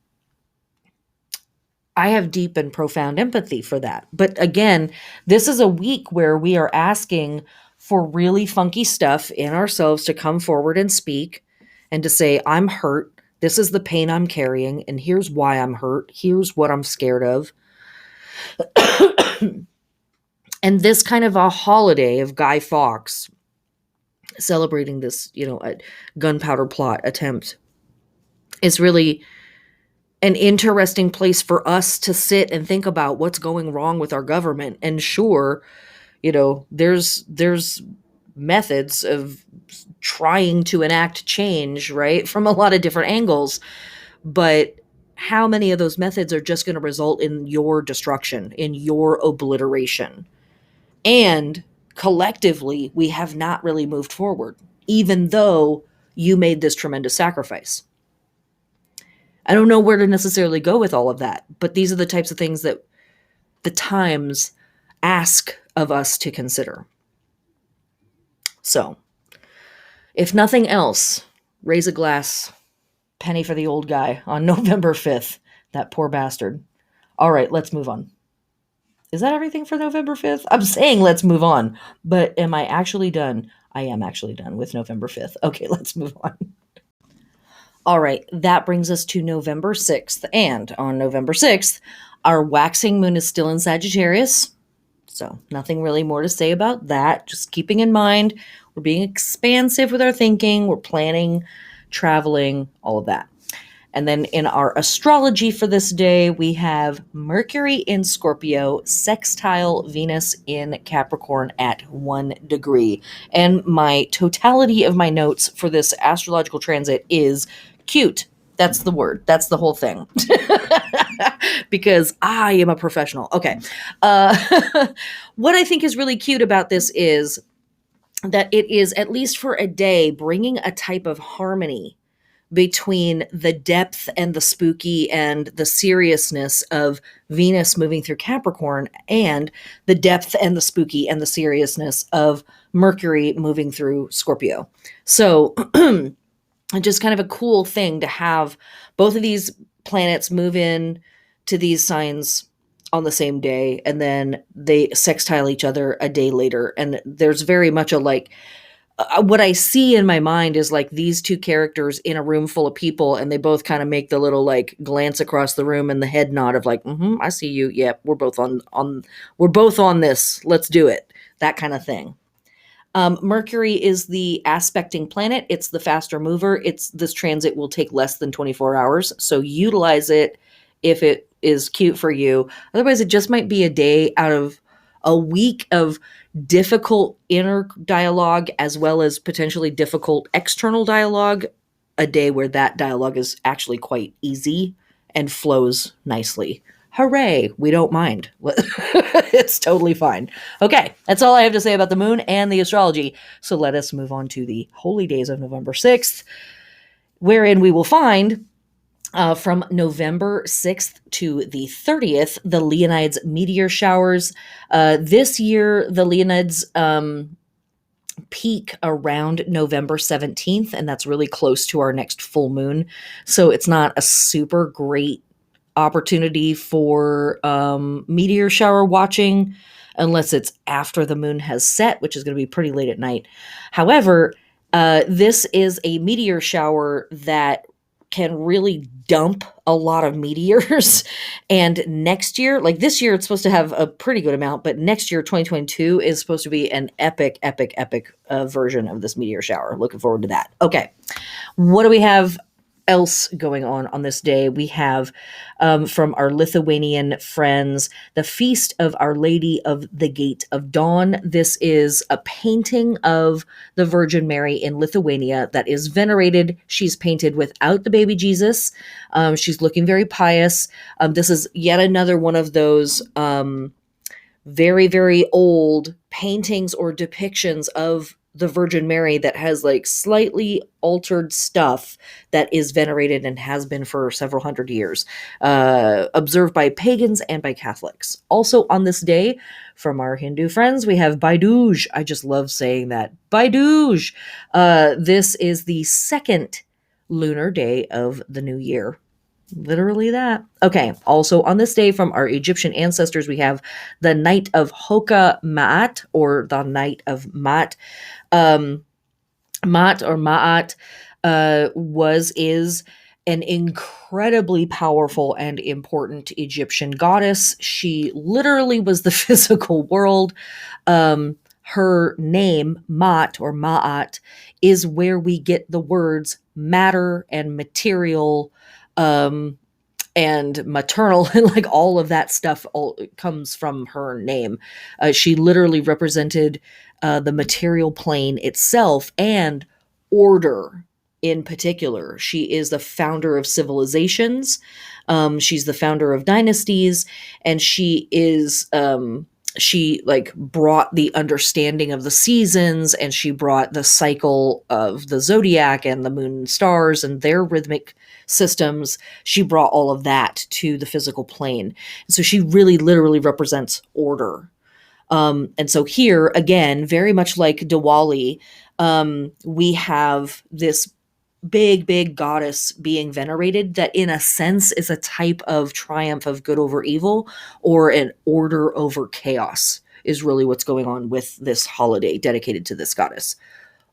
I have deep and profound empathy for that. But again, this is a week where we are asking for really funky stuff in ourselves to come forward and speak and to say, I'm hurt. This is the pain I'm carrying, and here's why I'm hurt. Here's what I'm scared of. And this kind of a holiday of Guy Fawkes celebrating this, a gunpowder plot attempt is really an interesting place for us to sit and think about what's going wrong with our government. And sure, there's methods of trying to enact change, right, from a lot of different angles. But how many of those methods are just going to result in your destruction, in your obliteration? And collectively, we have not really moved forward, even though you made this tremendous sacrifice. I don't know where to necessarily go with all of that, but these are the types of things that the times ask of us to consider. So If nothing else, raise a glass, penny for the old guy on November 5th. That poor bastard. All right, let's move on. Is that everything for November 5th? I'm saying let's move on, but am I actually done? I am actually done with November 5th. Okay, let's move on. All right, that brings us to November 6th. And on November 6th, our waxing moon is still in Sagittarius. So, nothing really more to say about that. Just keeping in mind, we're being expansive with our thinking, we're planning, traveling, all of that. And then in our astrology for this day, we have Mercury in Scorpio, sextile Venus in Capricorn at 1 degree. And my totality of my notes for this astrological transit is cute. That's the word. That's the whole thing. Because I am a professional. Okay. What I think is really cute about this is that it is, at least for a day, bringing a type of harmony between the depth and the spooky and the seriousness of Venus moving through Capricorn and the depth and the spooky and the seriousness of Mercury moving through Scorpio. So just kind of a cool thing to have both of these planets move in to these signs on the same day, and then they sextile each other a day later. And there's very much a like, what I see in my mind is like these two characters in a room full of people, and they both kind of make the little like glance across the room and the head nod of like, I see you. Yep, we're both on this. Let's do it. That kind of thing. Mercury is the aspecting planet. It's the faster mover. This transit will take less than 24 hours. So utilize it if it is cute for you. Otherwise, it just might be a day out of a week of difficult inner dialogue as well as potentially difficult external dialogue, a day where that dialogue is actually quite easy and flows nicely. Hooray, we don't mind. It's totally fine. Okay, that's all I have to say about the moon and the astrology. So let us move on to the holy days of November 6th, wherein we will find from November 6th to the 30th, the Leonids meteor showers. This year, the Leonids peak around November 17th, and that's really close to our next full moon. So it's not a super great opportunity for meteor shower watching unless it's after the moon has set, which is going to be pretty late at night. However, this is a meteor shower that can really dump a lot of meteors. And next year, like this year, it's supposed to have a pretty good amount, but next year, 2022, is supposed to be an epic version of this meteor shower. Looking forward to that. Okay. What do we have else going on this day? We have from our Lithuanian friends the Feast of Our Lady of the Gate of Dawn. This is a painting of the Virgin Mary in Lithuania that is venerated. She's painted without the baby Jesus. She's looking very pious. This is yet another one of those very, very old paintings or depictions of the Virgin Mary that has like slightly altered stuff that is venerated and has been for several hundred years, observed by pagans and by Catholics. Also on this day, from our Hindu friends, we have Bhai Dooj. I just love saying that. Bhai Dooj. This is the second lunar day of the new year. Literally that. Okay. Also on this day from our Egyptian ancestors, we have the night of Hoka Maat, or the night of Maat. Maat or Maat is an incredibly powerful and important Egyptian goddess. She literally was the physical world. Her name, Maat or Maat, is where we get the words matter and material, and maternal, and like all of that stuff all comes from her name. She literally represented the material plane itself and order in particular. She is the founder of civilizations. She's the founder of dynasties, and she is she like brought the understanding of the seasons, and she brought the cycle of the zodiac and the moon and stars and their rhythmic systems. She brought all of that to the physical plane. So she really literally represents order. And so here, again, very much like Diwali, We have this big goddess being venerated that in a sense is a type of triumph of good over evil, or an order over chaos, is really what's going on with this holiday dedicated to this goddess.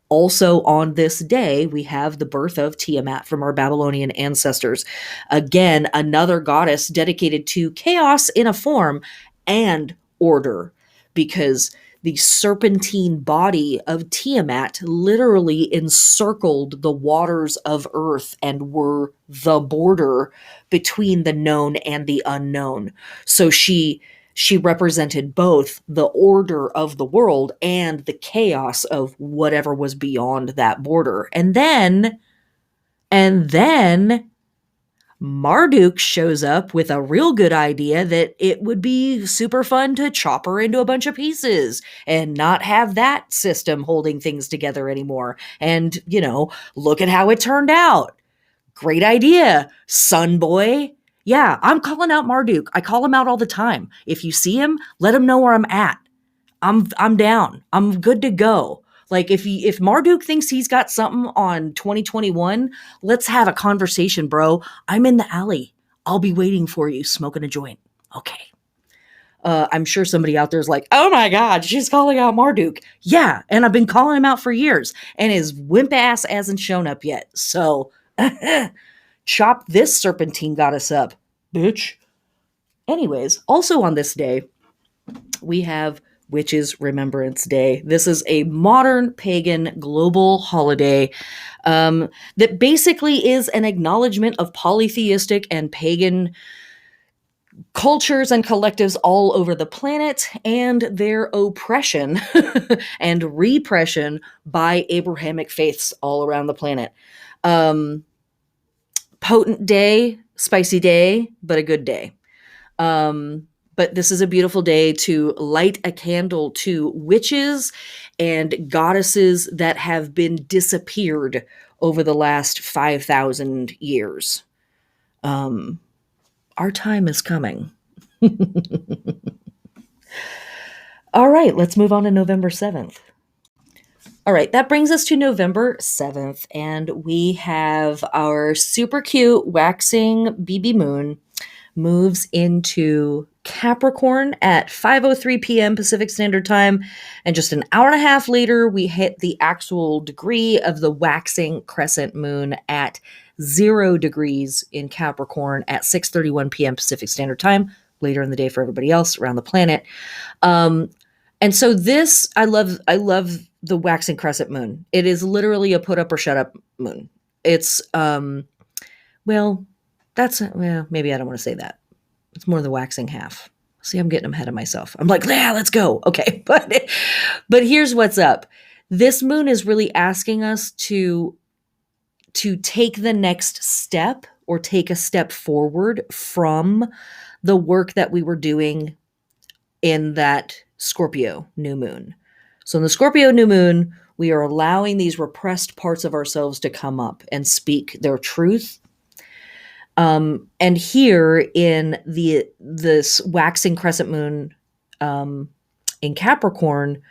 Also, on this day, we have the birth of Tiamat from our Babylonian ancestors. Again, another goddess dedicated to chaos in a form and order, because the serpentine body of Tiamat literally encircled the waters of earth and were the border between the known and the unknown. So she represented both the order of the world and the chaos of whatever was beyond that border. And then Marduk shows up with a real good idea that it would be super fun to chop her into a bunch of pieces and not have that system holding things together anymore. And, look at how it turned out. Great idea, son boy. Yeah, I'm calling out Marduk. I call him out all the time. If you see him, let him know where I'm at. I'm down. I'm good to go. Like if Marduk thinks he's got something on 2021, let's have a conversation, bro. I'm in the alley. I'll be waiting for you, smoking a joint. Okay. I'm sure somebody out there is like, oh my God, she's calling out Marduk. Yeah, and I've been calling him out for years, and his wimp ass hasn't shown up yet. So chop this serpentine goddess up, bitch. Anyways, also on this day, we have Witches' Remembrance Day. This is a modern pagan global holiday that basically is an acknowledgement of polytheistic and pagan cultures and collectives all over the planet and their oppression and repression by Abrahamic faiths all around the planet. Potent day, spicy day, but a good day. But this is a beautiful day to light a candle to witches and goddesses that have been disappeared over the last 5,000 years. Our time is coming. All right, let's move on to November 7th. All right, that brings us to November 7th, and we have our super cute waxing BB moon moves into Capricorn at 5:03 p.m. Pacific Standard Time, and just an hour and a half later, we hit the actual degree of the waxing crescent moon at 0 degrees in Capricorn at 6:31 p.m. Pacific Standard Time, later in the day for everybody else around the planet. And so this, I love the waxing crescent moon. It is literally a put up or shut up moon. It's, maybe I don't want to say that. It's more the waxing half. See, I'm getting ahead of myself. I'm like, yeah, let's go. Okay. But here's what's up. This moon is really asking us to take the next step or take a step forward from the work that we were doing in that Scorpio new moon. So in the Scorpio new moon, we are allowing these repressed parts of ourselves to come up and speak their truth. And here in this waxing crescent moon in Capricorn,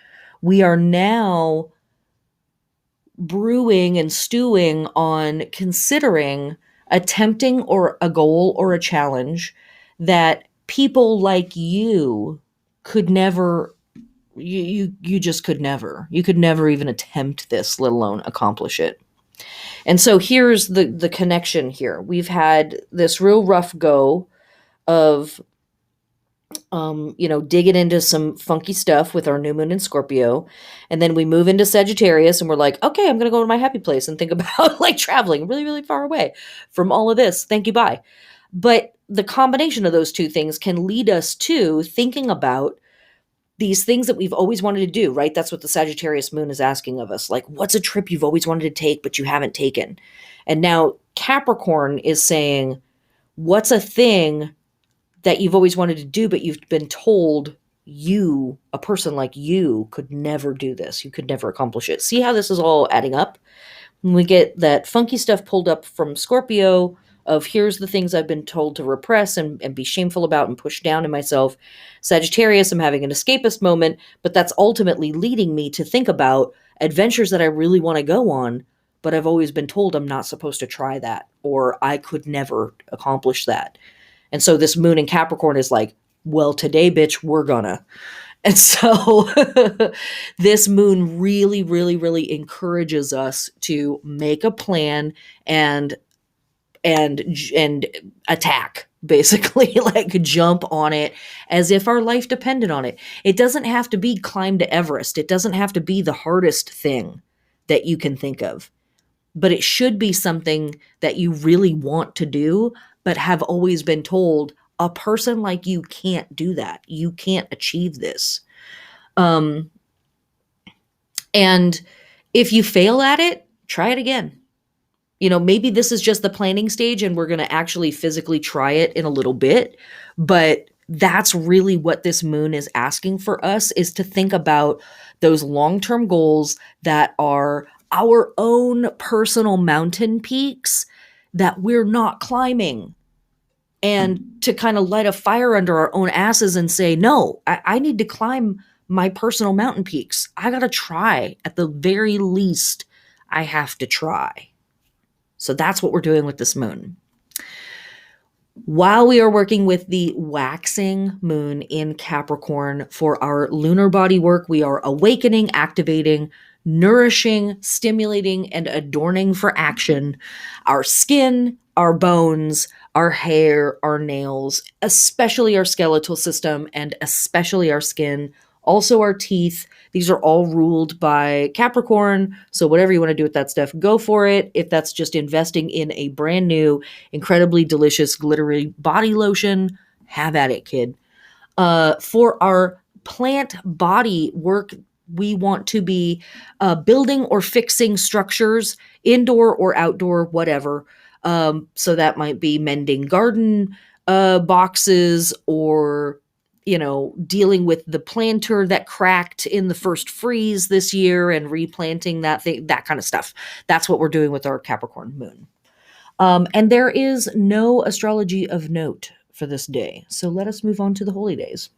we are now brewing and stewing on considering attempting or a goal or a challenge that people like you could never, you just could never, you could never even attempt this, let alone accomplish it. And so here's the connection here. We've had this real rough go of, digging into some funky stuff with our new moon in Scorpio. And then we move into Sagittarius and we're like, okay, I'm going to go to my happy place and think about like traveling really, really far away from all of this. Thank you. Bye. But the combination of those two things can lead us to thinking about these things that we've always wanted to do, right? That's what the Sagittarius moon is asking of us. Like, what's a trip you've always wanted to take, but you haven't taken? And now Capricorn is saying, what's a thing that you've always wanted to do, but you've been told a person like you could never do this. You could never accomplish it. See how this is all adding up? When we get that funky stuff pulled up from Scorpio of here's the things I've been told to repress and be shameful about and push down in myself. Sagittarius, I'm having an escapist moment, but that's ultimately leading me to think about adventures that I really want to go on, but I've always been told I'm not supposed to try that, or I could never accomplish that. And so this moon in Capricorn is like, well, today, bitch, we're gonna. And so this moon really, really, really encourages us to make a plan and and attack, basically, like jump on it as if our life depended on it. It doesn't have to be climb to Everest. It doesn't have to be the hardest thing that you can think of, but it should be something that you really want to do, but have always been told a person like you can't do that. You can't achieve this. Um, and if you fail at it, try it again. Maybe this is just the planning stage and we're going to actually physically try it in a little bit. But that's really what this moon is asking for us, is to think about those long-term goals that are our own personal mountain peaks that we're not climbing, and to kind of light a fire under our own asses and say, no, I need to climb my personal mountain peaks. I got to try. At the very least, I have to try. So that's what we're doing with this moon. While we are working with the waxing moon in Capricorn for our lunar body work, we are awakening, activating, nourishing, stimulating, and adorning for action our skin, our bones, our hair, our nails, especially our skeletal system, and especially our skin, also our teeth. These are all ruled by Capricorn. So whatever you want to do with that stuff, go for it. If that's just investing in a brand new, incredibly delicious, glittery body lotion, have at it, kid. For our plant body work, we want to be building or fixing structures, indoor or outdoor, whatever. So that might be mending garden boxes, or dealing with the planter that cracked in the first freeze this year and replanting that thing, that kind of stuff. That's what we're doing with our Capricorn moon. And there is no astrology of note for this day. So let us move on to the holy days.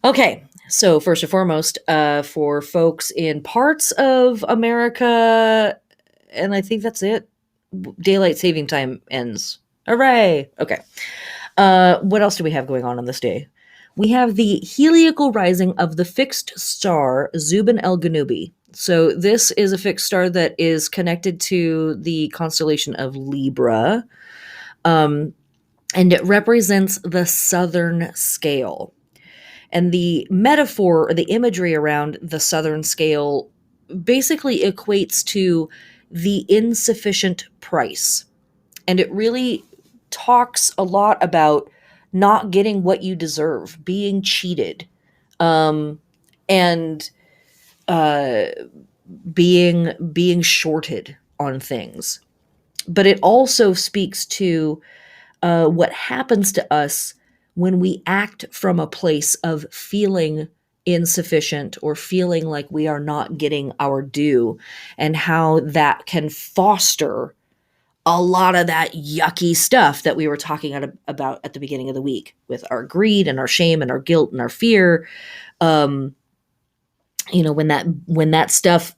Okay, so first and foremost, for folks in parts of America, and I think that's it, daylight saving time ends. Hooray! Okay. What else do we have going on this day? We have the heliacal rising of the fixed star Zubin el-Ganubi. So this is a fixed star that is connected to the constellation of Libra, and it represents the southern scale. And the metaphor or the imagery around the southern scale basically equates to the insufficient price. And it really talks a lot about not getting what you deserve, being cheated, and being shorted on things. But it also speaks to what happens to us when we act from a place of feeling insufficient or feeling like we are not getting our due, and how that can foster a lot of that yucky stuff that we were talking about at the beginning of the week, with our greed and our shame and our guilt and our fear. When that stuff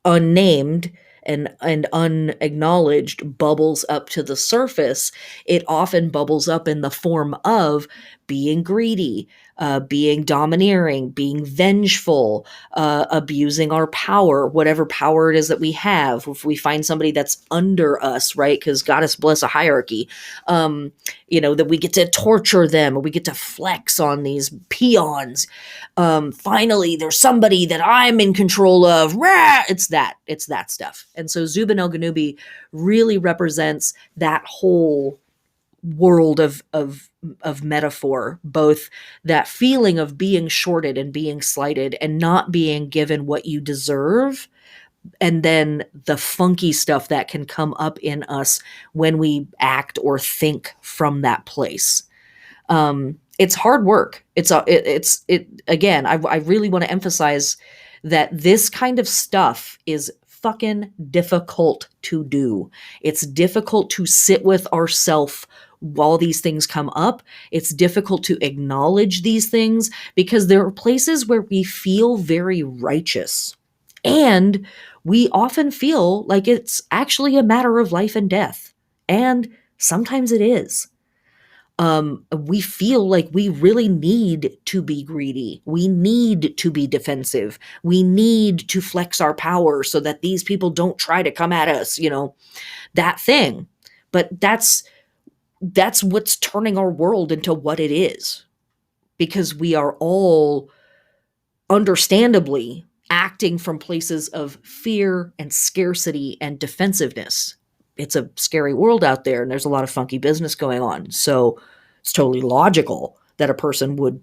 unnamed and unacknowledged bubbles up to the surface, it often bubbles up in the form of being greedy, being domineering, being vengeful, abusing our power, whatever power it is that we have. If we find somebody that's under us, right? Because goddess bless a hierarchy, that we get to torture them, or we get to flex on these peons. Finally, there's somebody that I'm in control of. Rah! It's that stuff. And so Zubin el-Ganubi really represents that whole world of metaphor, both that feeling of being shorted and being slighted and not being given what you deserve, and then the funky stuff that can come up in us when we act or think from that place. It's hard work. Again, I really want to emphasize that this kind of stuff is fucking difficult to do. It's difficult to sit with ourselves while these things come up. It's difficult to acknowledge these things because there are places where we feel very righteous. And we often feel like it's actually a matter of life and death. And sometimes it is. We feel like we really need to be greedy. We need to be defensive. We need to flex our power so that these people don't try to come at us, that thing. But that's what's turning our world into what it is, because we are all understandably acting from places of fear and scarcity and defensiveness. It's a scary world out there, and there's a lot of funky business going on. So it's totally logical that a person would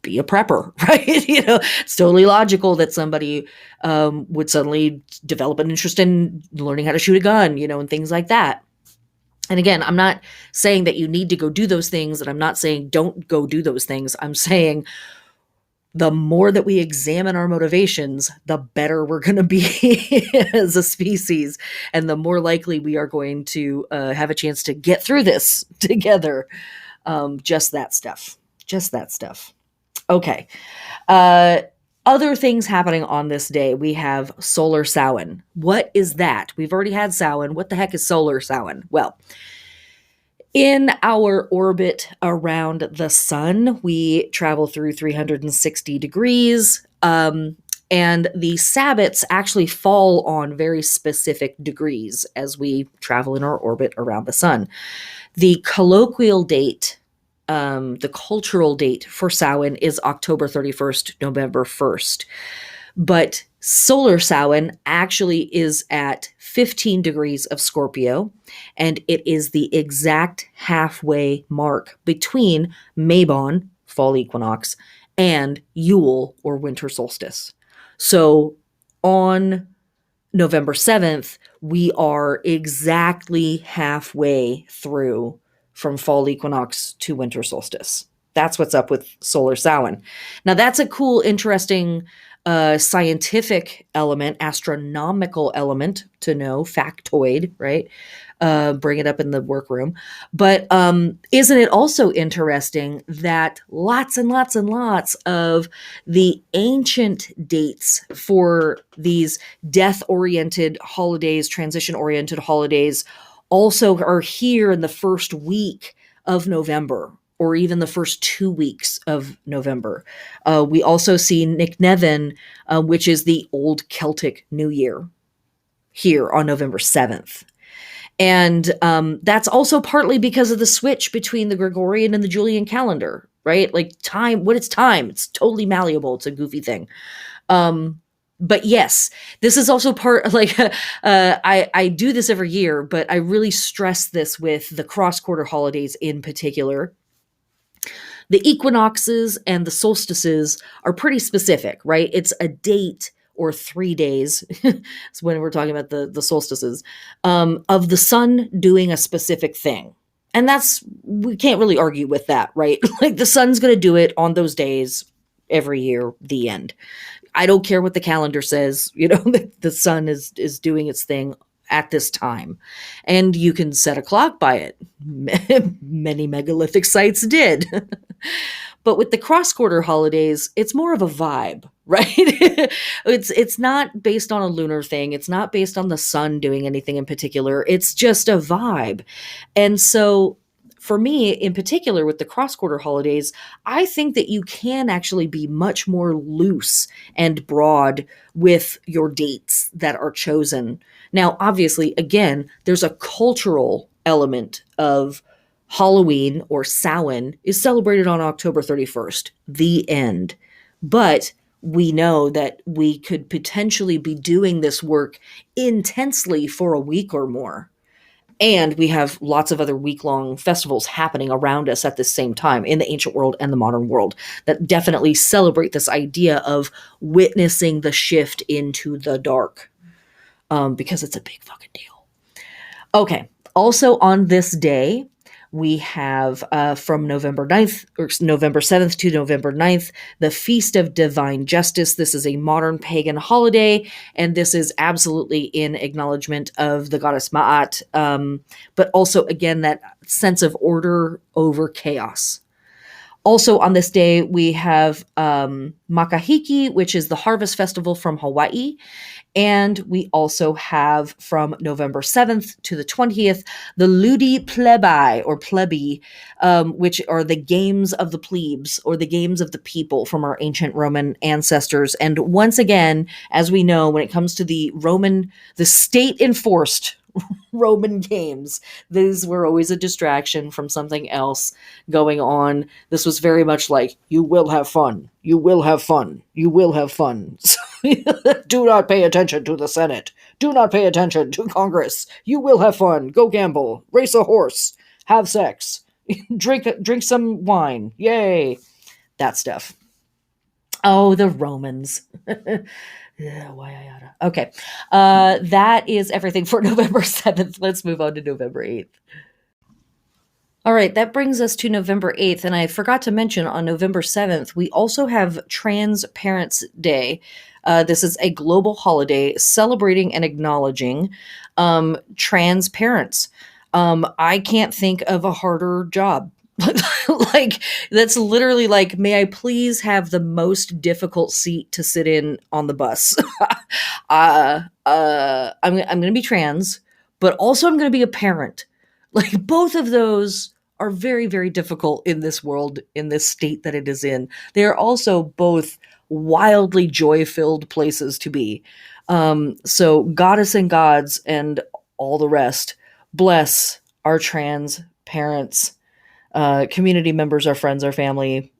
be a prepper, right? It's totally logical that somebody would suddenly develop an interest in learning how to shoot a gun, and things like that. And again, I'm not saying that you need to go do those things, and I'm not saying don't go do those things. I'm saying the more that we examine our motivations, the better we're going to be as a species, and the more likely we are going to have a chance to get through this together. Just that stuff. Just that stuff. Okay. Other things happening on this day. We have solar Samhain. What is that? We've already had Samhain. What the heck is solar Samhain? Well, in our orbit around the sun, we travel through 360 degrees, and the Sabbats actually fall on very specific degrees as we travel in our orbit around the sun. The colloquial date, the cultural date for Samhain is October 31st, November 1st. But solar Samhain actually is at 15 degrees of Scorpio, and it is the exact halfway mark between Mabon, fall equinox, and Yule, or winter solstice. So on November 7th, we are exactly halfway through from fall equinox to winter solstice. That's what's up with solar Samhain. Now, that's a cool, interesting scientific element, astronomical element to know, factoid, right? Bring it up in the workroom. But isn't it also interesting that lots and lots and lots of the ancient dates for these death-oriented holidays, transition-oriented holidays, also are here in the first week of November, or even the first 2 weeks of November. We also see Nicknevin, which is the old Celtic New Year, here on November 7th. And that's also partly because of the switch between the Gregorian and the Julian calendar, right? Like time, when it's time, it's totally malleable. It's a goofy thing. But yes, this is also part, like, I do this every year, but I really stress this with the cross-quarter holidays in particular. The equinoxes and the solstices are pretty specific, right? It's a date or 3 days. It's when we're talking about the solstices, of the sun doing a specific thing. And we can't really argue with that, right? Like, the sun's going to do it on those days every year, the end. I don't care what the calendar says, the sun is doing its thing at this time. And you can set a clock by it. Many megalithic sites did. But with the cross-quarter holidays, it's more of a vibe, right? It's not based on a lunar thing. It's not based on the sun doing anything in particular. It's just a vibe. And so for me, in particular, with the cross-quarter holidays, I think that you can actually be much more loose and broad with your dates that are chosen. Now, obviously, again, there's a cultural element of Halloween, or Samhain, is celebrated on October 31st, the end. But we know that we could potentially be doing this work intensely for a week or more. And we have lots of other week-long festivals happening around us at the same time in the ancient world and the modern world that definitely celebrate this idea of witnessing the shift into the dark, because it's a big fucking deal. Okay. Also on this day, we have from November 9th, or November 7th to November 9th, the Feast of Divine Justice. This is a modern pagan holiday, and this is absolutely in acknowledgement of the goddess Maat, but also, again, that sense of order over chaos. Also on this day, we have Makahiki, which is the harvest festival from Hawaii. And we also have from November 7th to the 20th, the Ludi Plebi or Plebi, which are the games of the plebes or the games of the people from our ancient Roman ancestors. And once again, as we know, when it comes to the state enforced Roman games. These were always a distraction from something else going on. This was very much like, you will have fun. You will have fun. You will have fun. Do not pay attention to the Senate. Do not pay attention to Congress. You will have fun. Go gamble. Race a horse. Have sex. Drink some wine. Yay. That stuff. Oh, the Romans. Yeah, why I oughta. Okay. That is everything for November 7th. Let's move on to November 8th. All right, that brings us to November 8th. And I forgot to mention on November 7th, we also have Trans Parents Day. This is a global holiday celebrating and acknowledging trans parents. I can't think of a harder job. Like, that's literally like, may I please have the most difficult seat to sit in on the bus? I'm gonna be trans, but also I'm gonna be a parent. Like, both of those are very, very difficult in this world, in this state that it is in. They are also both wildly joy-filled places to be. So goddess and gods and all the rest, bless our trans parents, community members, our friends, our family,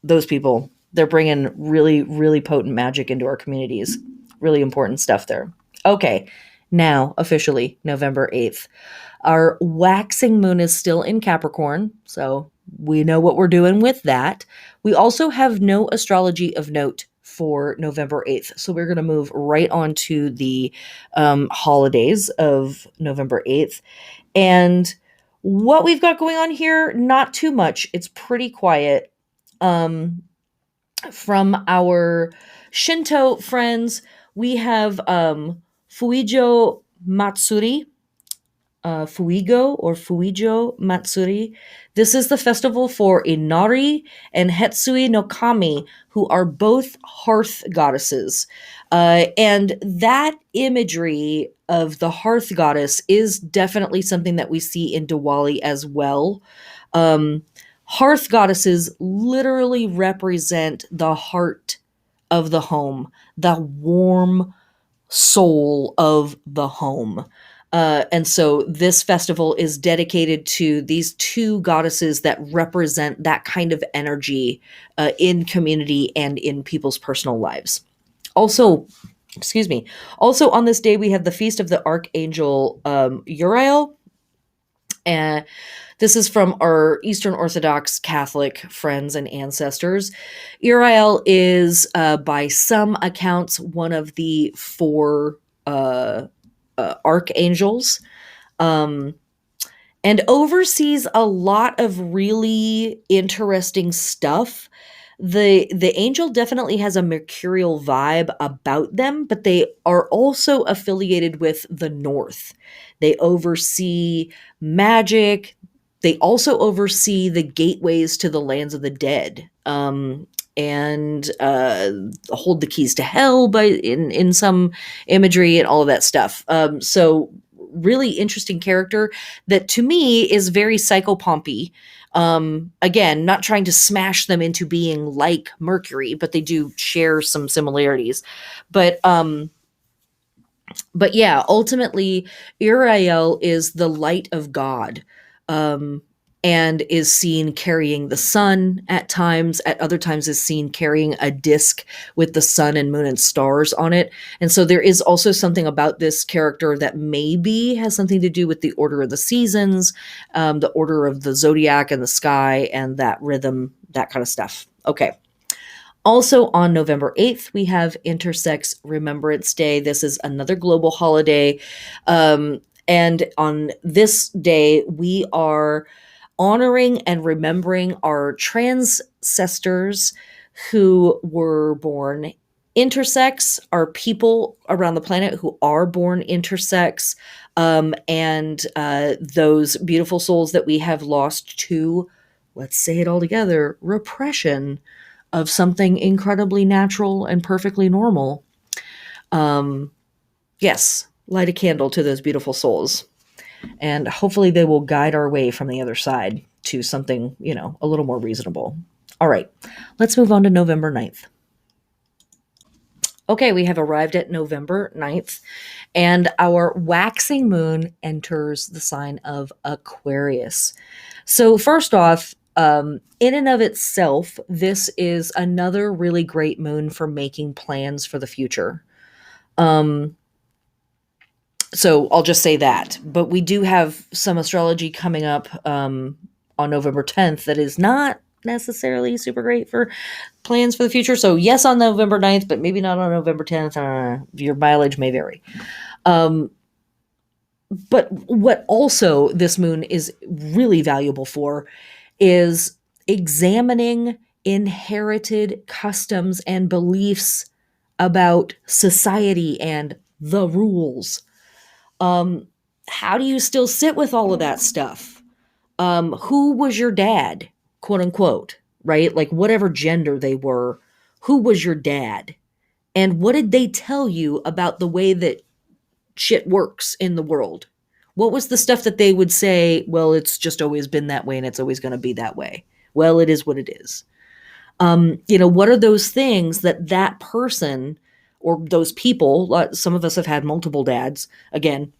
those people. They're bringing really, really potent magic into our communities. Really important stuff there. Okay, now officially November 8th. Our waxing moon is still in Capricorn, so we know what we're doing with that. We also have no astrology of note for November 8th, so we're going to move right on to the holidays of November 8th. And what we've got going on here, not too much. It's pretty quiet. From our Shinto friends, we have Fuijo Matsuri, Fuigo or Fuijo Matsuri. This is the festival for Inari and Hetsui no Kami, who are both hearth goddesses. And that imagery of the hearth goddess is definitely something that we see in Diwali as well. Hearth goddesses literally represent the heart of the home, the warm soul of the home. And so this festival is dedicated to these two goddesses that represent that kind of energy in community and in people's personal lives. Also, excuse me. Also on this day, we have the feast of the Archangel Uriel. And this is from our Eastern Orthodox Catholic friends and ancestors. Uriel is, by some accounts, one of the four archangels, and oversees a lot of really interesting stuff. The angel definitely has a mercurial vibe about them, but they are also affiliated with the North. They oversee magic. They also oversee the gateways to the lands of the dead, and hold the keys to hell by in some imagery and all of that stuff. So really interesting character that to me is very psychopompy. Again, not trying to smash them into being like Mercury, but they do share some similarities. But yeah, ultimately, Uriel is the light of God, and is seen carrying the sun at times. At other times, is seen carrying a disc with the sun and moon and stars on it. And so there is also something about this character that maybe has something to do with the order of the seasons, the order of the zodiac and the sky, and that rhythm, that kind of stuff. Okay. Also on November 8th, we have Intersex Remembrance Day. This is another global holiday. And on this day, we are honoring and remembering our transcestors who were born intersex, our people around the planet who are born intersex, and those beautiful souls that we have lost to let's say it all together, repression of something incredibly natural and perfectly normal. Um, yes, light a candle to those beautiful souls. And hopefully they will guide our way from the other side to something, a little more reasonable. All right, let's move on to November 9th. Okay, we have arrived at November 9th, and our waxing moon enters the sign of Aquarius. So, first off, in and of itself, this is another really great moon for making plans for the future. Um, so I'll just say that. But we do have some astrology coming up on November 10th that is not necessarily super great for plans for the future. So yes, on November 9th, but maybe not on November 10th. Your mileage may vary. Um, but what also this moon is really valuable for is examining inherited customs and beliefs about society and the rules. Um, how do you still sit with all of that stuff? Who was your dad, quote unquote, right? Like whatever gender they were, who was your dad? And what did they tell you about the way that shit works in the world? What was the stuff that they would say, well, it's just always been that way and it's always going to be that way? Well, it is what it is. What are those things that that person or those people, some of us have had multiple dads, again,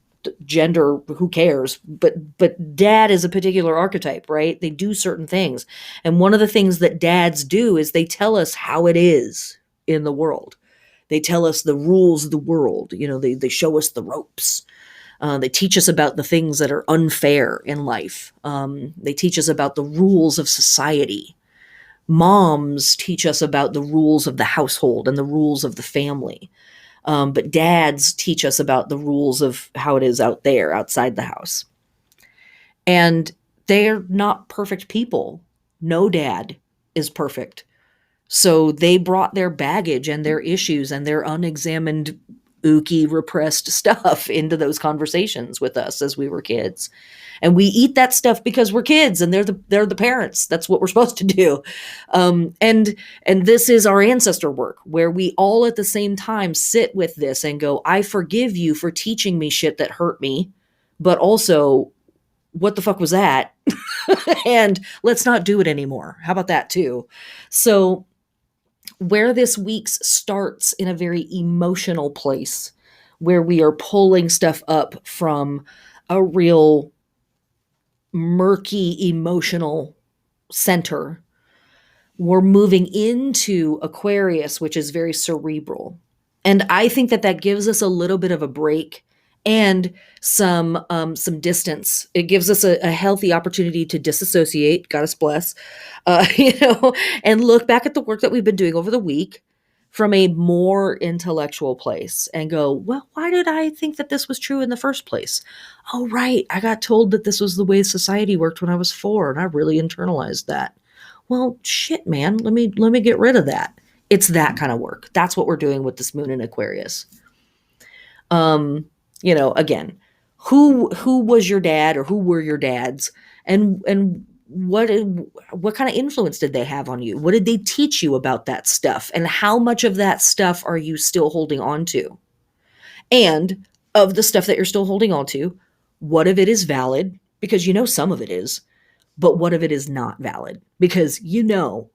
gender, who cares, but dad is a particular archetype, right? They do certain things. And one of the things that dads do is they tell us how it is in the world. They tell us the rules of the world. They show us the ropes. They teach us about the things that are unfair in life. They teach us about the rules of society. Moms teach us about the rules of the household and the rules of the family. But dads teach us about the rules of how it is out there, outside the house. And they're not perfect people. No dad is perfect. So they brought their baggage and their issues and their unexamined, ookie, repressed stuff into those conversations with us as we were kids. And we eat that stuff because we're kids and they're the parents. That's what we're supposed to do. And this is our ancestor work, where we all at the same time sit with this and go, I forgive you for teaching me shit that hurt me, but also, what the fuck was that? And let's not do it anymore. How about that too? So where this week starts in a very emotional place, where we are pulling stuff up from a real murky emotional center, we're moving into Aquarius, which is very cerebral. And I think that gives us a little bit of a break and some distance. It gives us a healthy opportunity to disassociate, God us bless, and look back at the work that we've been doing over the week from a more intellectual place and go, well, why did I think that this was true in the first place? Oh, right. I got told that this was the way society worked when I was 4, and I really internalized that. Well, shit, man, let me get rid of that. It's that kind of work. That's what we're doing with this moon in Aquarius. Again, who was your dad or who were your dads, and what kind of influence did they have on you? What did they teach you about that stuff? And how much of that stuff are you still holding on to? And of the stuff that you're still holding on to, what of it is valid? Because some of it is, but what of it is not valid? Because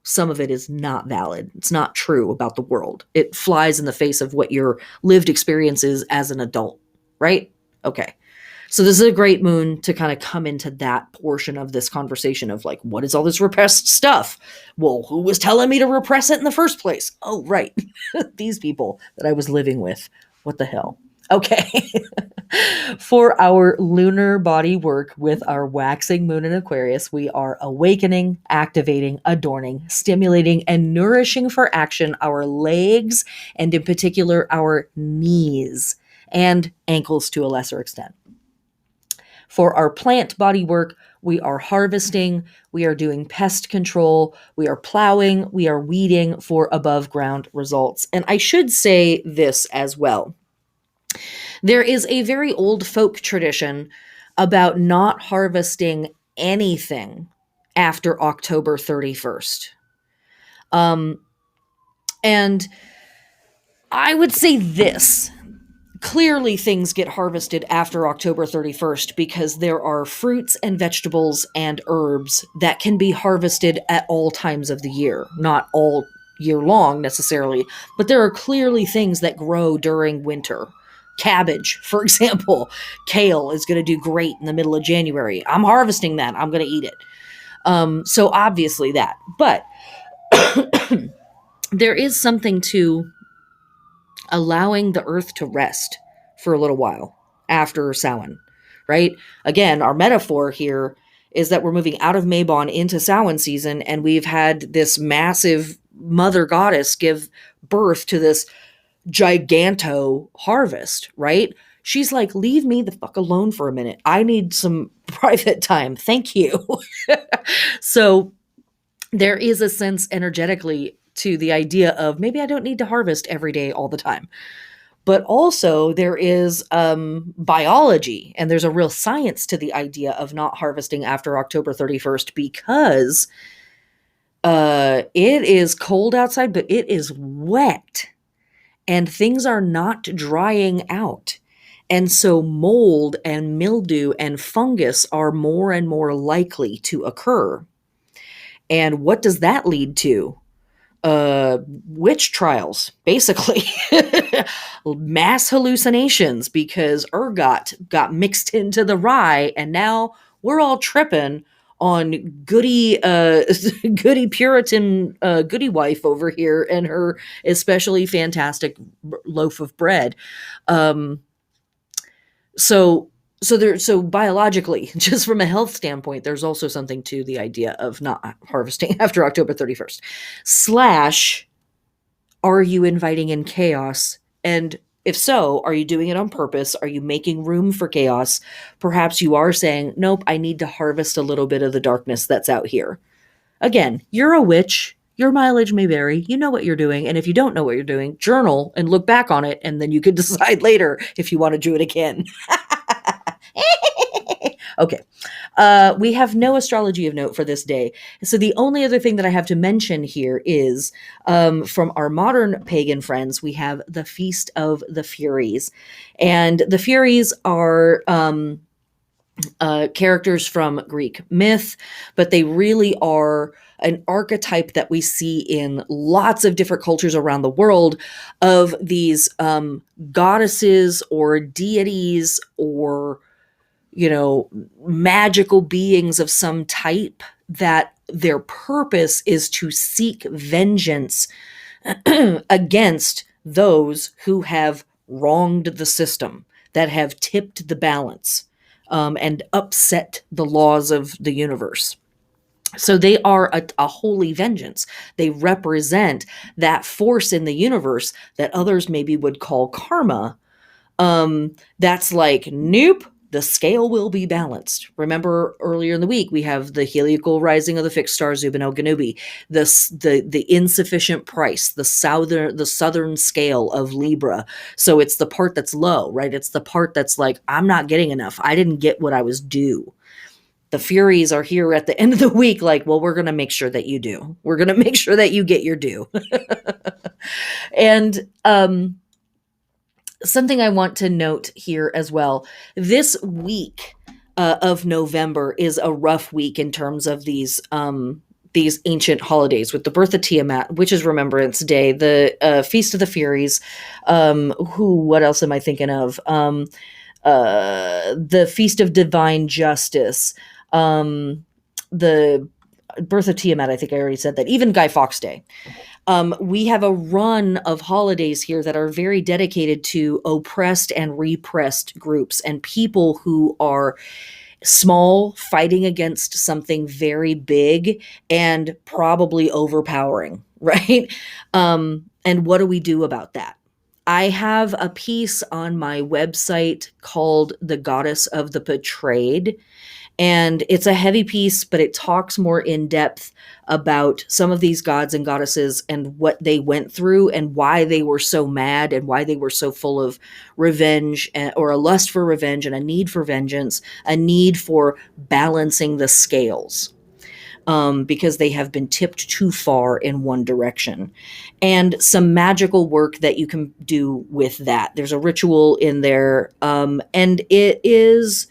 some of it is not valid. It's not true about the world. It flies in the face of what your lived experience is as an adult, right? Okay. So this is a great moon to kind of come into that portion of this conversation of like, what is all this repressed stuff? Well, who was telling me to repress it in the first place? Oh, right. These people that I was living with. What the hell? Okay. For our lunar body work with our waxing moon in Aquarius, we are awakening, activating, adorning, stimulating, and nourishing for action our legs, and in particular, our knees and ankles to a lesser extent. For our plant body work, we are harvesting, we are doing pest control, we are plowing, we are weeding for above ground results. And I should say this as well. There is a very old folk tradition about not harvesting anything after October 31st. Um, and I would say this. Clearly, things get harvested after October 31st because there are fruits and vegetables and herbs that can be harvested at all times of the year. Not all year long necessarily, but there are clearly things that grow during winter. Cabbage, for example, kale is going to do great in the middle of January. I'm harvesting that. I'm going to eat it. So obviously that. But there is something to allowing the earth to rest for a little while after Samhain, right? Again, our metaphor here is that we're moving out of Mabon into Samhain season, and we've had this massive mother goddess give birth to this giganto harvest, right? She's like, leave me the fuck alone for a minute. I need some private time. Thank you. So there is a sense energetically to the idea of maybe I don't need to harvest every day all the time. But also there is biology, and there's a real science to the idea of not harvesting after October 31st because it is cold outside, but it is wet and things are not drying out. And so mold and mildew and fungus are more and more likely to occur. And what does that lead to? Witch trials, basically. Mass hallucinations because ergot got mixed into the rye, and now we're all tripping on goody goody Puritan goody wife over here and her especially fantastic loaf of bread. Um, so biologically, just from a health standpoint, there's also something to the idea of not harvesting after October 31st. Slash, are you inviting in chaos? And if so, are you doing it on purpose? Are you making room for chaos? Perhaps you are saying, nope, I need to harvest a little bit of the darkness that's out here. Again, you're a witch. Your mileage may vary. You know what you're doing. And if you don't know what you're doing, journal and look back on it. And then you can decide later if you want to do it again. Okay. We have no astrology of note for this day. So the only other thing that I have to mention here is from our modern pagan friends, we have the Feast of the Furies. And the Furies are characters from Greek myth, but they really are an archetype that we see in lots of different cultures around the world of these goddesses or deities or magical beings of some type that their purpose is to seek vengeance against those who have wronged the system, that have tipped the balance, and upset the laws of the universe. So they are a holy vengeance. They represent that force in the universe that others maybe would call karma. That's like, nope, the scale will be balanced. Remember earlier in the week, we have the heliacal rising of the fixed star Zubin Ganubi, the insufficient price, the southern scale of Libra. So it's the part that's low, right? It's the part that's like, I'm not getting enough. I didn't get what I was due. The Furies are here at the end of the week, like, well, we're going to make sure that you do. We're going to make sure that you get your due. And something I want to note here as well. This week of November is a rough week in terms of these ancient holidays, with the birth of Tiamat, which is Remembrance Day, the Feast of the Furies. What else am I thinking of? The Feast of Divine Justice. The birth of Tiamat, I think I already said that. Even Guy Fawkes Day. We have a run of holidays here that are very dedicated to oppressed and repressed groups and people who are small, fighting against something very big and probably overpowering, right? And what do we do about that? I have a piece on my website called The Goddess of the Betrayed. And it's a heavy piece, but it talks more in depth about some of these gods and goddesses and what they went through and why they were so mad and why they were so full of revenge, or a lust for revenge and a need for vengeance, a need for balancing the scales. because they have been tipped too far in one direction. And some magical work that you can do with that. There's a ritual in there, and it is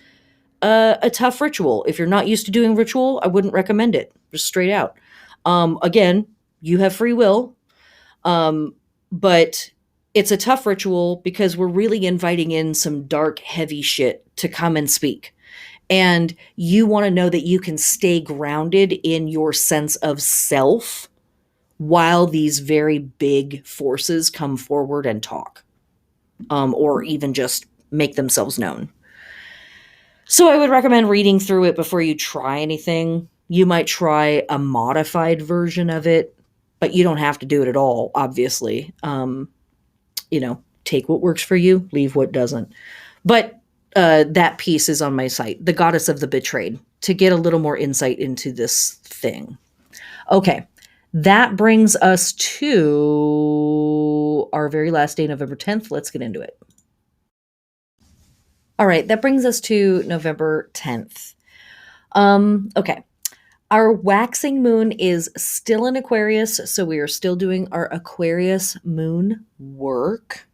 a tough ritual. If you're not used to doing ritual, I wouldn't recommend it, just straight out. Again, you have free will, but it's a tough ritual because we're really inviting in some dark, heavy shit to come and speak. And you want to know that you can stay grounded in your sense of self while these very big forces come forward and talk, or even just make themselves known. So I would recommend reading through it before you try anything. You might try a modified version of it, but you don't have to do it at all, obviously. Take what works for you, leave what doesn't. But that piece is on my site, The Goddess of the Betrayed, to get a little more insight into this thing. Okay, that brings us to our very last day, November 10th. Let's get into it. All right, that brings us to November 10th. Okay. Our waxing moon is still in Aquarius, so we are still doing our Aquarius moon work.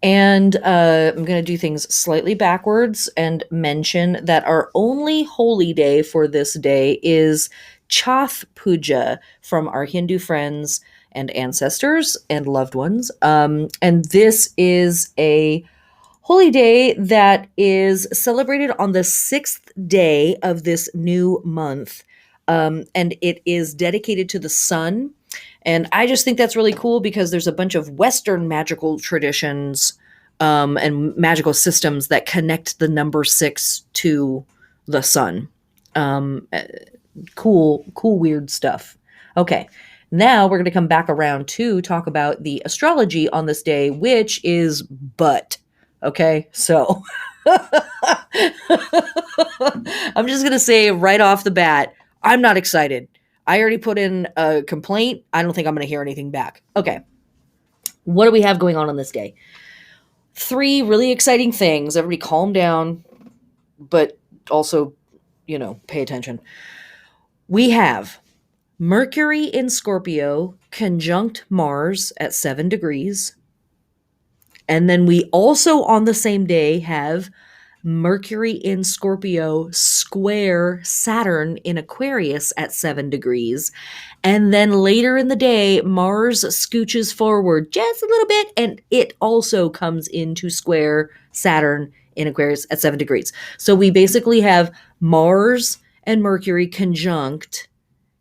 And I'm going to do things slightly backwards and mention that our only holy day for this day is Chath Puja from our Hindu friends and ancestors and loved ones. And this is a holy day that is celebrated on the 6th day of this new month. And it is dedicated to the sun. And I just think that's really cool because there's a bunch of Western magical traditions and magical systems that connect the number 6 to the sun. Cool, weird stuff. Okay. Now we're going to come back around to talk about the astrology on this day, which is butt. Okay, so I'm just going to say right off the bat, I'm not excited. I already put in a complaint. I don't think I'm going to hear anything back. Okay, what do we have going on this day? 3 really exciting things. Everybody calm down, but also, pay attention. We have Mercury in Scorpio conjunct Mars at 7 degrees. And then we also on the same day have Mercury in Scorpio square Saturn in Aquarius at 7 degrees. And then later in the day, Mars scooches forward just a little bit, and it also comes into square Saturn in Aquarius at 7 degrees. So we basically have Mars and Mercury conjunct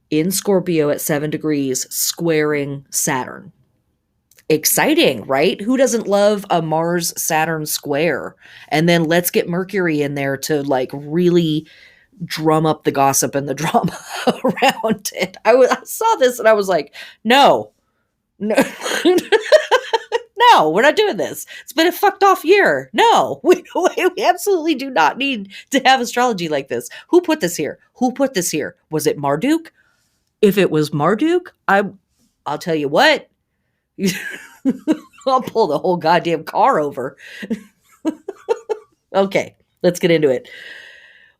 in Scorpio at 7 degrees, squaring Saturn. Exciting, right? Who doesn't love a Mars Saturn square? And then let's get Mercury in there to really drum up the gossip and the drama around it. I saw this and I was like, no, no, no, we're not doing this. It's been a fucked off year. No, we absolutely do not need to have astrology like this. Who put this here? Who put this here? Was it Marduk? If it was Marduk, I'll tell you what. I'll pull the whole goddamn car over. Okay, let's get into it.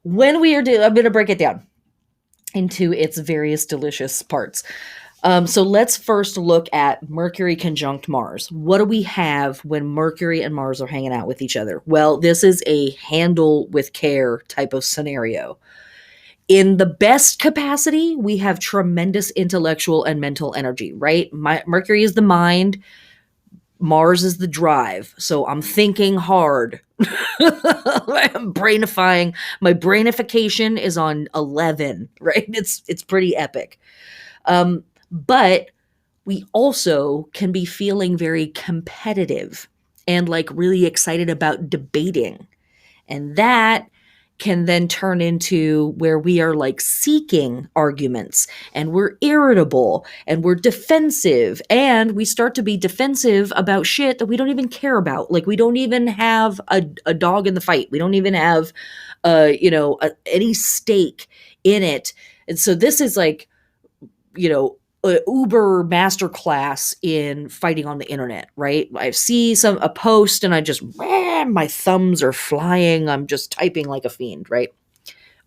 When we are I'm going to break it down into its various delicious parts. So let's first look at Mercury conjunct Mars. What do we have when Mercury and Mars are hanging out with each other? Well, this is a handle with care type of scenario. In the best capacity, we have tremendous intellectual and mental energy, right? Mercury is the mind. Mars is the drive. So I'm thinking hard. I'm brainifying. My brainification is on 11, right? It's pretty epic. But we also can be feeling very competitive and really excited about debating. And that can then turn into where we are seeking arguments, and we're irritable and we're defensive, and we start to be defensive about shit that we don't even care about. We don't even have a dog in the fight. We don't even have, any stake in it. And so this is uber masterclass in fighting on the internet, right? I see a post and I just, my thumbs are flying. I'm just typing like a fiend, right?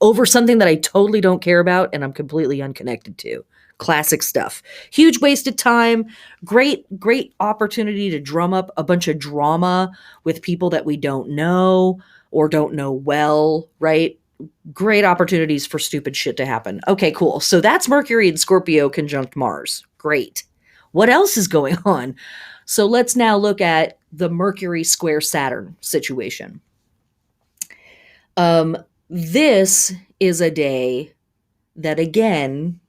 over something that I totally don't care about and I'm completely unconnected to. Classic stuff. Huge waste of time. Great opportunity to drum up a bunch of drama with people that we don't know or don't know well, right? Great opportunities for stupid shit to happen. Okay, cool. So that's Mercury and Scorpio conjunct Mars. Great. What else is going on? So let's now look at the Mercury square Saturn situation. Um, this is a day that, again,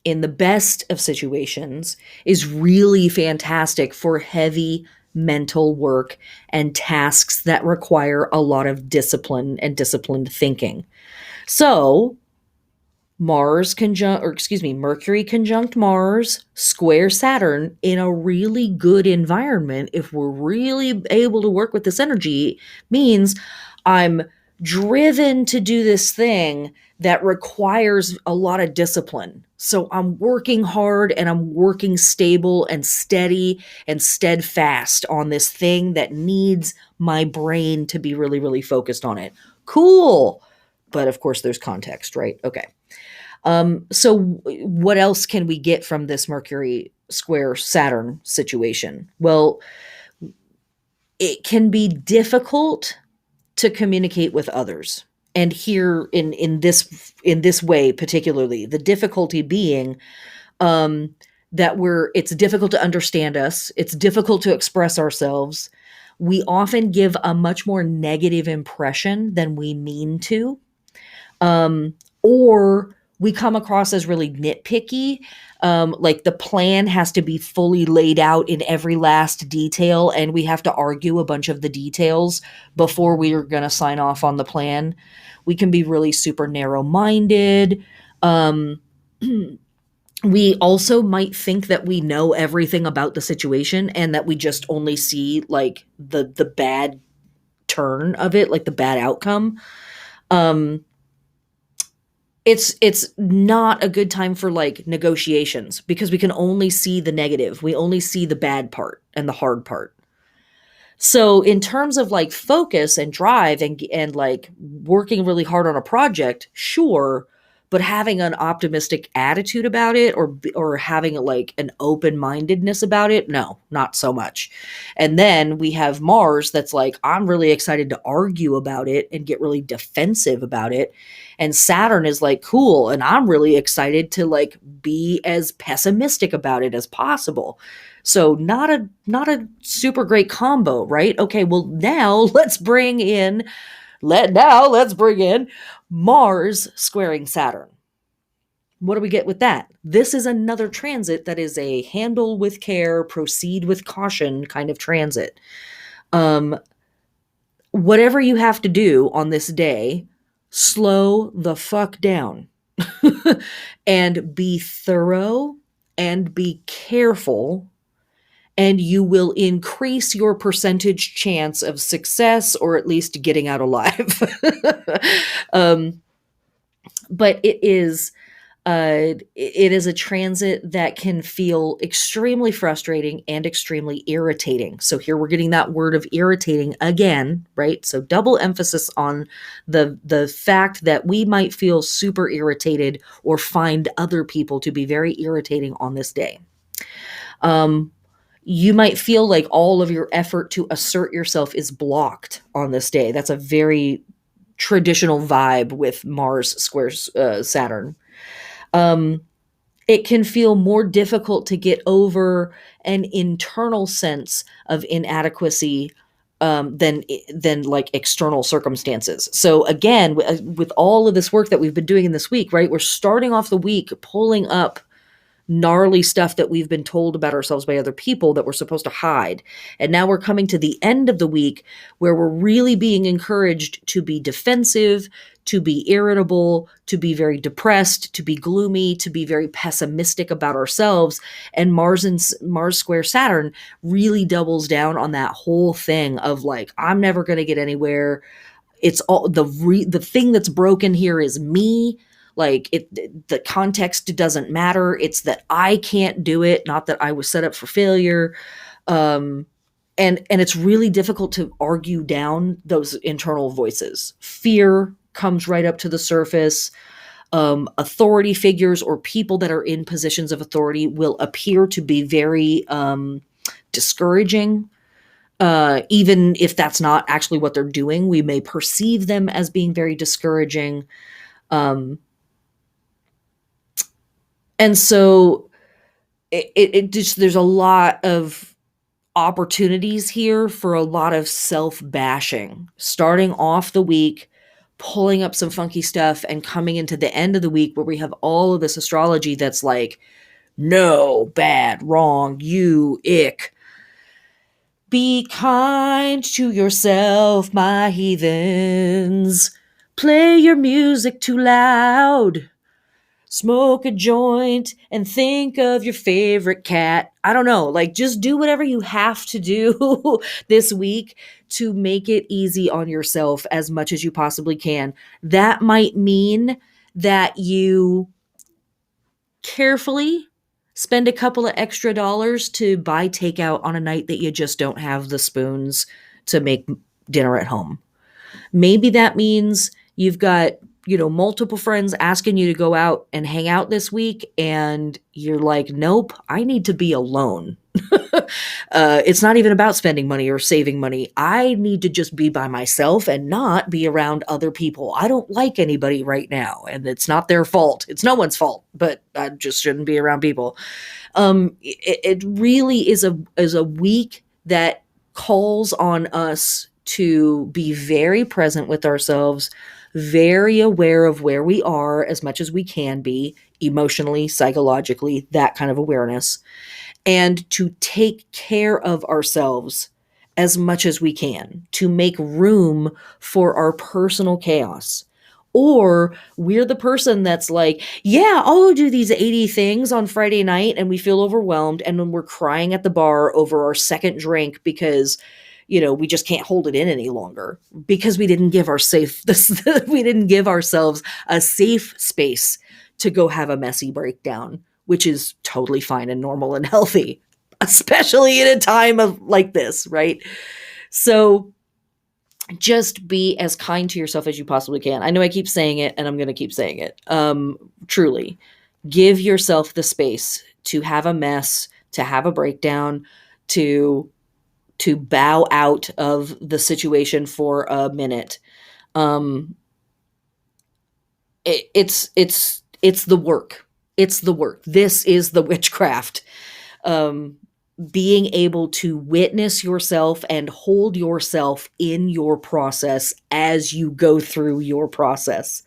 in the best of situations, is really fantastic for heavy mental work and tasks that require a lot of discipline and disciplined thinking. So, Mercury conjunct Mars, square Saturn in a really good environment, if we're really able to work with this energy, means I'm driven to do this thing that requires a lot of discipline. So I'm working hard and I'm working stable and steady and steadfast on this thing that needs my brain to be really, really focused on it. Cool. But of course, there's context, right? Okay. So what else can we get from this Mercury square Saturn situation? Well, it can be difficult to communicate with others. And here in this way particularly, the difficulty being that it's difficult to understand us, it's difficult to express ourselves. We often give a much more negative impression than we mean to. Or we come across as really nitpicky. Like the plan has to be fully laid out in every last detail, and we have to argue a bunch of the details before we are going to sign off on the plan. We can be really super narrow minded. Um, we also might think that we know everything about the situation and that we just only see like the bad turn of it, like the bad outcome. Um, it's not a good time for like negotiations because we can only see the negative. We only see the bad part and the hard part. So in terms of like focus and drive and like working really hard on a project, sure, but having an optimistic attitude about it or having like an open-mindedness about it, no, not so much. And then we have Mars that's like I'm really excited to argue about it and get really defensive about it. And Saturn is like cool and I'm really excited to like be as pessimistic about it as possible. So not a super great combo, right? Okay, well now let's bring in Mars squaring Saturn. What do we get with that? This is another transit that is a handle with care, proceed with caution kind of transit. Whatever you have to do on this day, slow the fuck down and be thorough and be careful, and you will increase your percentage chance of success or at least getting out alive. um, but it is a transit that can feel extremely frustrating and extremely irritating. So here we're getting that word of irritating again, right? So double emphasis on the fact that we might feel super irritated or find other people to be very irritating on this day. You might feel like all of your effort to assert yourself is blocked on this day. That's a very traditional vibe with Mars squares Saturn. It can feel more difficult to get over an internal sense of inadequacy than like external circumstances. So again, with all of this work that we've been doing in this week, right? We're starting off the week pulling up gnarly stuff that we've been told about ourselves by other people that we're supposed to hide. And now we're coming to the end of the week where we're really being encouraged to be defensive, to be irritable, to be very depressed, to be gloomy, to be very pessimistic about ourselves. And Mars square Saturn really doubles down on that whole thing of like, I'm never going to get anywhere. It's all the thing that's broken here is me. Like the context doesn't matter. It's that I can't do it, not that I was set up for failure. And it's really difficult to argue down those internal voices. Fear comes right up to the surface. Authority figures or people that are in positions of authority will appear to be very discouraging. Even if that's not actually what they're doing, we may perceive them as being very discouraging. And so it just, there's a lot of opportunities here for a lot of self bashing, starting off the week, pulling up some funky stuff, and coming into the end of the week where we have all of this astrology that's like, no, bad, wrong, you, ick. Be kind to yourself, my heathens. Play your music too loud. Smoke a joint and think of your favorite cat. I don't know, like just do whatever you have to do this week to make it easy on yourself as much as you possibly can. That might mean that you carefully spend a couple of extra dollars to buy takeout on a night that you just don't have the spoons to make dinner at home. Maybe that means you've got, multiple friends asking you to go out and hang out this week, and you're like, nope, I need to be alone. It's not even about spending money or saving money. I need to just be by myself and not be around other people. I don't like anybody right now, and it's not their fault. It's no one's fault, but I just shouldn't be around people. It really is a week that calls on us to be very present with ourselves, very aware of where we are as much as we can be, emotionally, psychologically, that kind of awareness, and to take care of ourselves as much as we can, to make room for our personal chaos. Or we're the person that's like, yeah, I'll go do these 80 things on Friday night, and we feel overwhelmed, and then we're crying at the bar over our second drink because we just can't hold it in any longer because we didn't give we didn't give ourselves a safe space to go have a messy breakdown, which is totally fine and normal and healthy, especially in a time of like this, right? So just be as kind to yourself as you possibly can. I know I keep saying it, and I'm going to keep saying it. Truly, give yourself the space to have a mess, to have a breakdown, to bow out of the situation for a minute. It's the work. It's the work. This is the witchcraft. Being able to witness yourself and hold yourself in your process as you go through your process.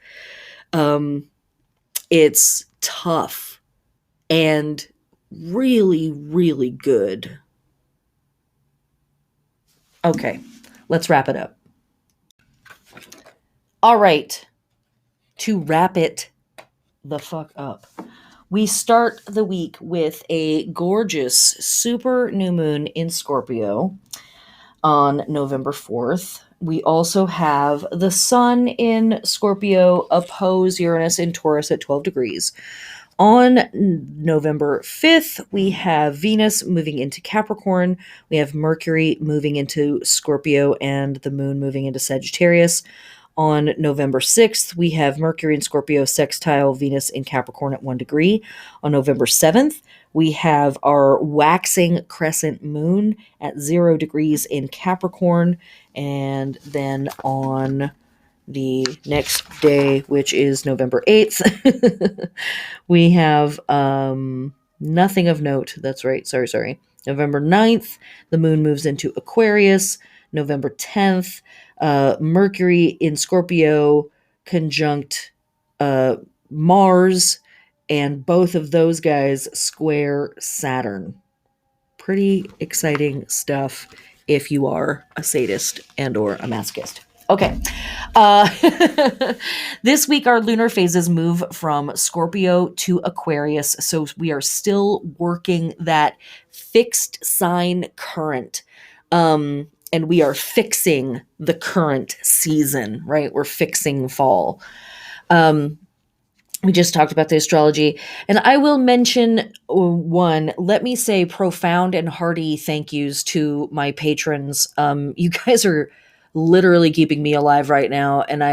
It's tough and really, really good. Okay, let's wrap it up. All right, to wrap it the fuck up, we start the week with a gorgeous super new moon in Scorpio on November 4th. We also have the sun in Scorpio oppose Uranus in Taurus at 12 degrees. On November 5th, we have Venus moving into Capricorn. We have Mercury moving into Scorpio and the moon moving into Sagittarius. On November 6th, we have Mercury in Scorpio sextile Venus in Capricorn at 1 degree. On November 7th, we have our waxing crescent moon at 0 degrees in Capricorn. And then on the next day, which is November 8th, we have nothing of note. That's right. Sorry. November 9th, the moon moves into Aquarius. November 10th, Mercury in Scorpio conjunct Mars, and both of those guys square Saturn. Pretty exciting stuff if you are a sadist and or a masochist. Okay. This week, our lunar phases move from Scorpio to Aquarius. So we are still working that fixed sign current. And we are fixing the current season, right? We're fixing fall. We just talked about the astrology, and I will mention one. Let me say profound and hearty thank yous to my patrons. You guys are literally keeping me alive right now, and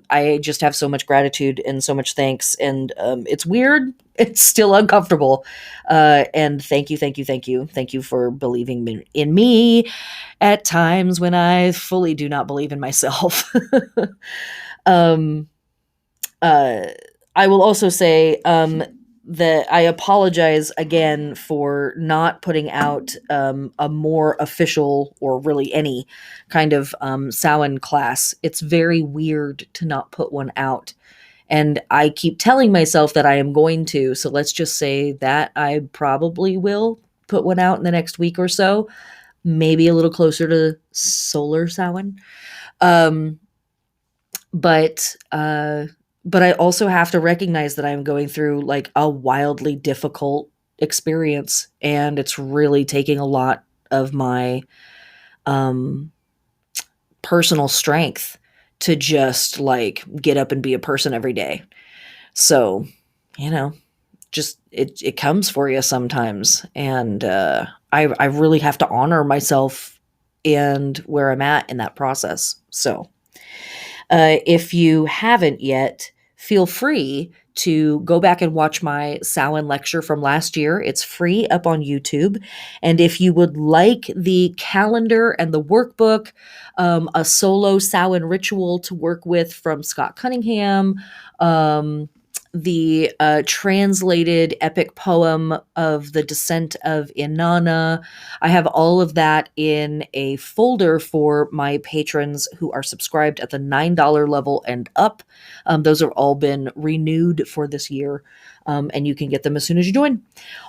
I just have so much gratitude and so much thanks, and it's weird, it's still uncomfortable, and thank you, thank you, thank you, thank you for believing in me at times when I fully do not believe in myself. um, uh, I will also say that I apologize again for not putting out a more official or really any kind of Samhain class. It's very weird to not put one out. And I keep telling myself that I am going to. So let's just say that I probably will put one out in the next week or so, maybe a little closer to Solar Samhain. Um, but but I also have to recognize that I'm going through like a wildly difficult experience, and it's really taking a lot of my um personal strength to just like get up and be a person every day. So, you know, just it comes for you sometimes, and I really have to honor myself and where I'm at in that process. So, if you haven't yet, feel free to go back and watch my Samhain lecture from last year. It's free up on YouTube. And if you would like the calendar and the workbook, a solo Samhain ritual to work with from Scott Cunningham, the translated epic poem of the descent of Inanna, I have all of that in a folder for my patrons who are subscribed at the $9 level and up. Those have all been renewed for this year, and you can get them as soon as you join.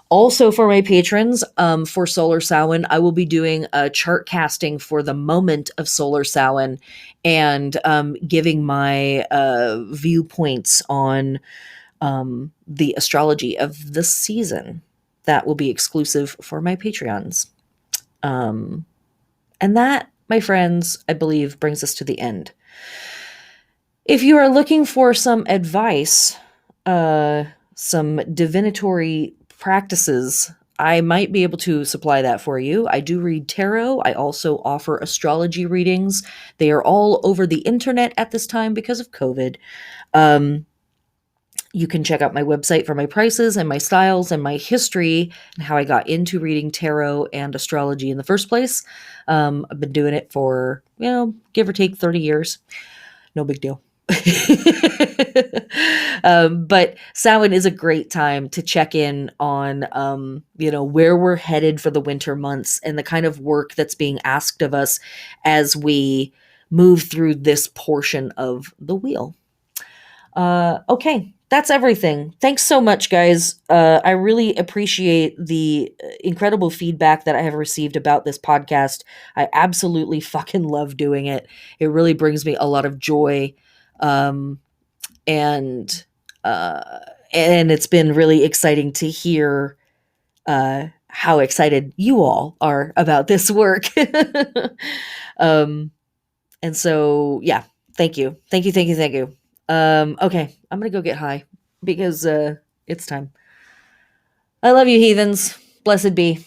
Also, for my patrons, for Solar Samhain, I will be doing a chart casting for the moment of Solar Samhain and giving my viewpoints on the astrology of the season. That will be exclusive for my Patreons. Um, and that, my friends, I believe brings us to the end. If you are looking for some advice, some divinatory practices, I might be able to supply that for you. I do read tarot. I also offer astrology readings. They are all over the internet at this time because of COVID. You can check out my website for my prices and my styles and my history and how I got into reading tarot and astrology in the first place. I've been doing it for, give or take 30 years. No big deal. But Samhain is a great time to check in on, where we're headed for the winter months and the kind of work that's being asked of us as we move through this portion of the wheel. Okay, that's everything. Thanks so much, guys. I really appreciate the incredible feedback that I have received about this podcast. I absolutely fucking love doing it. It really brings me a lot of joy. Um, and and it's been really exciting to hear how excited you all are about this work. um, and so, yeah, thank you. Thank you, thank you, thank you. Okay, I'm gonna go get high because it's time. I love you, heathens. Blessed be.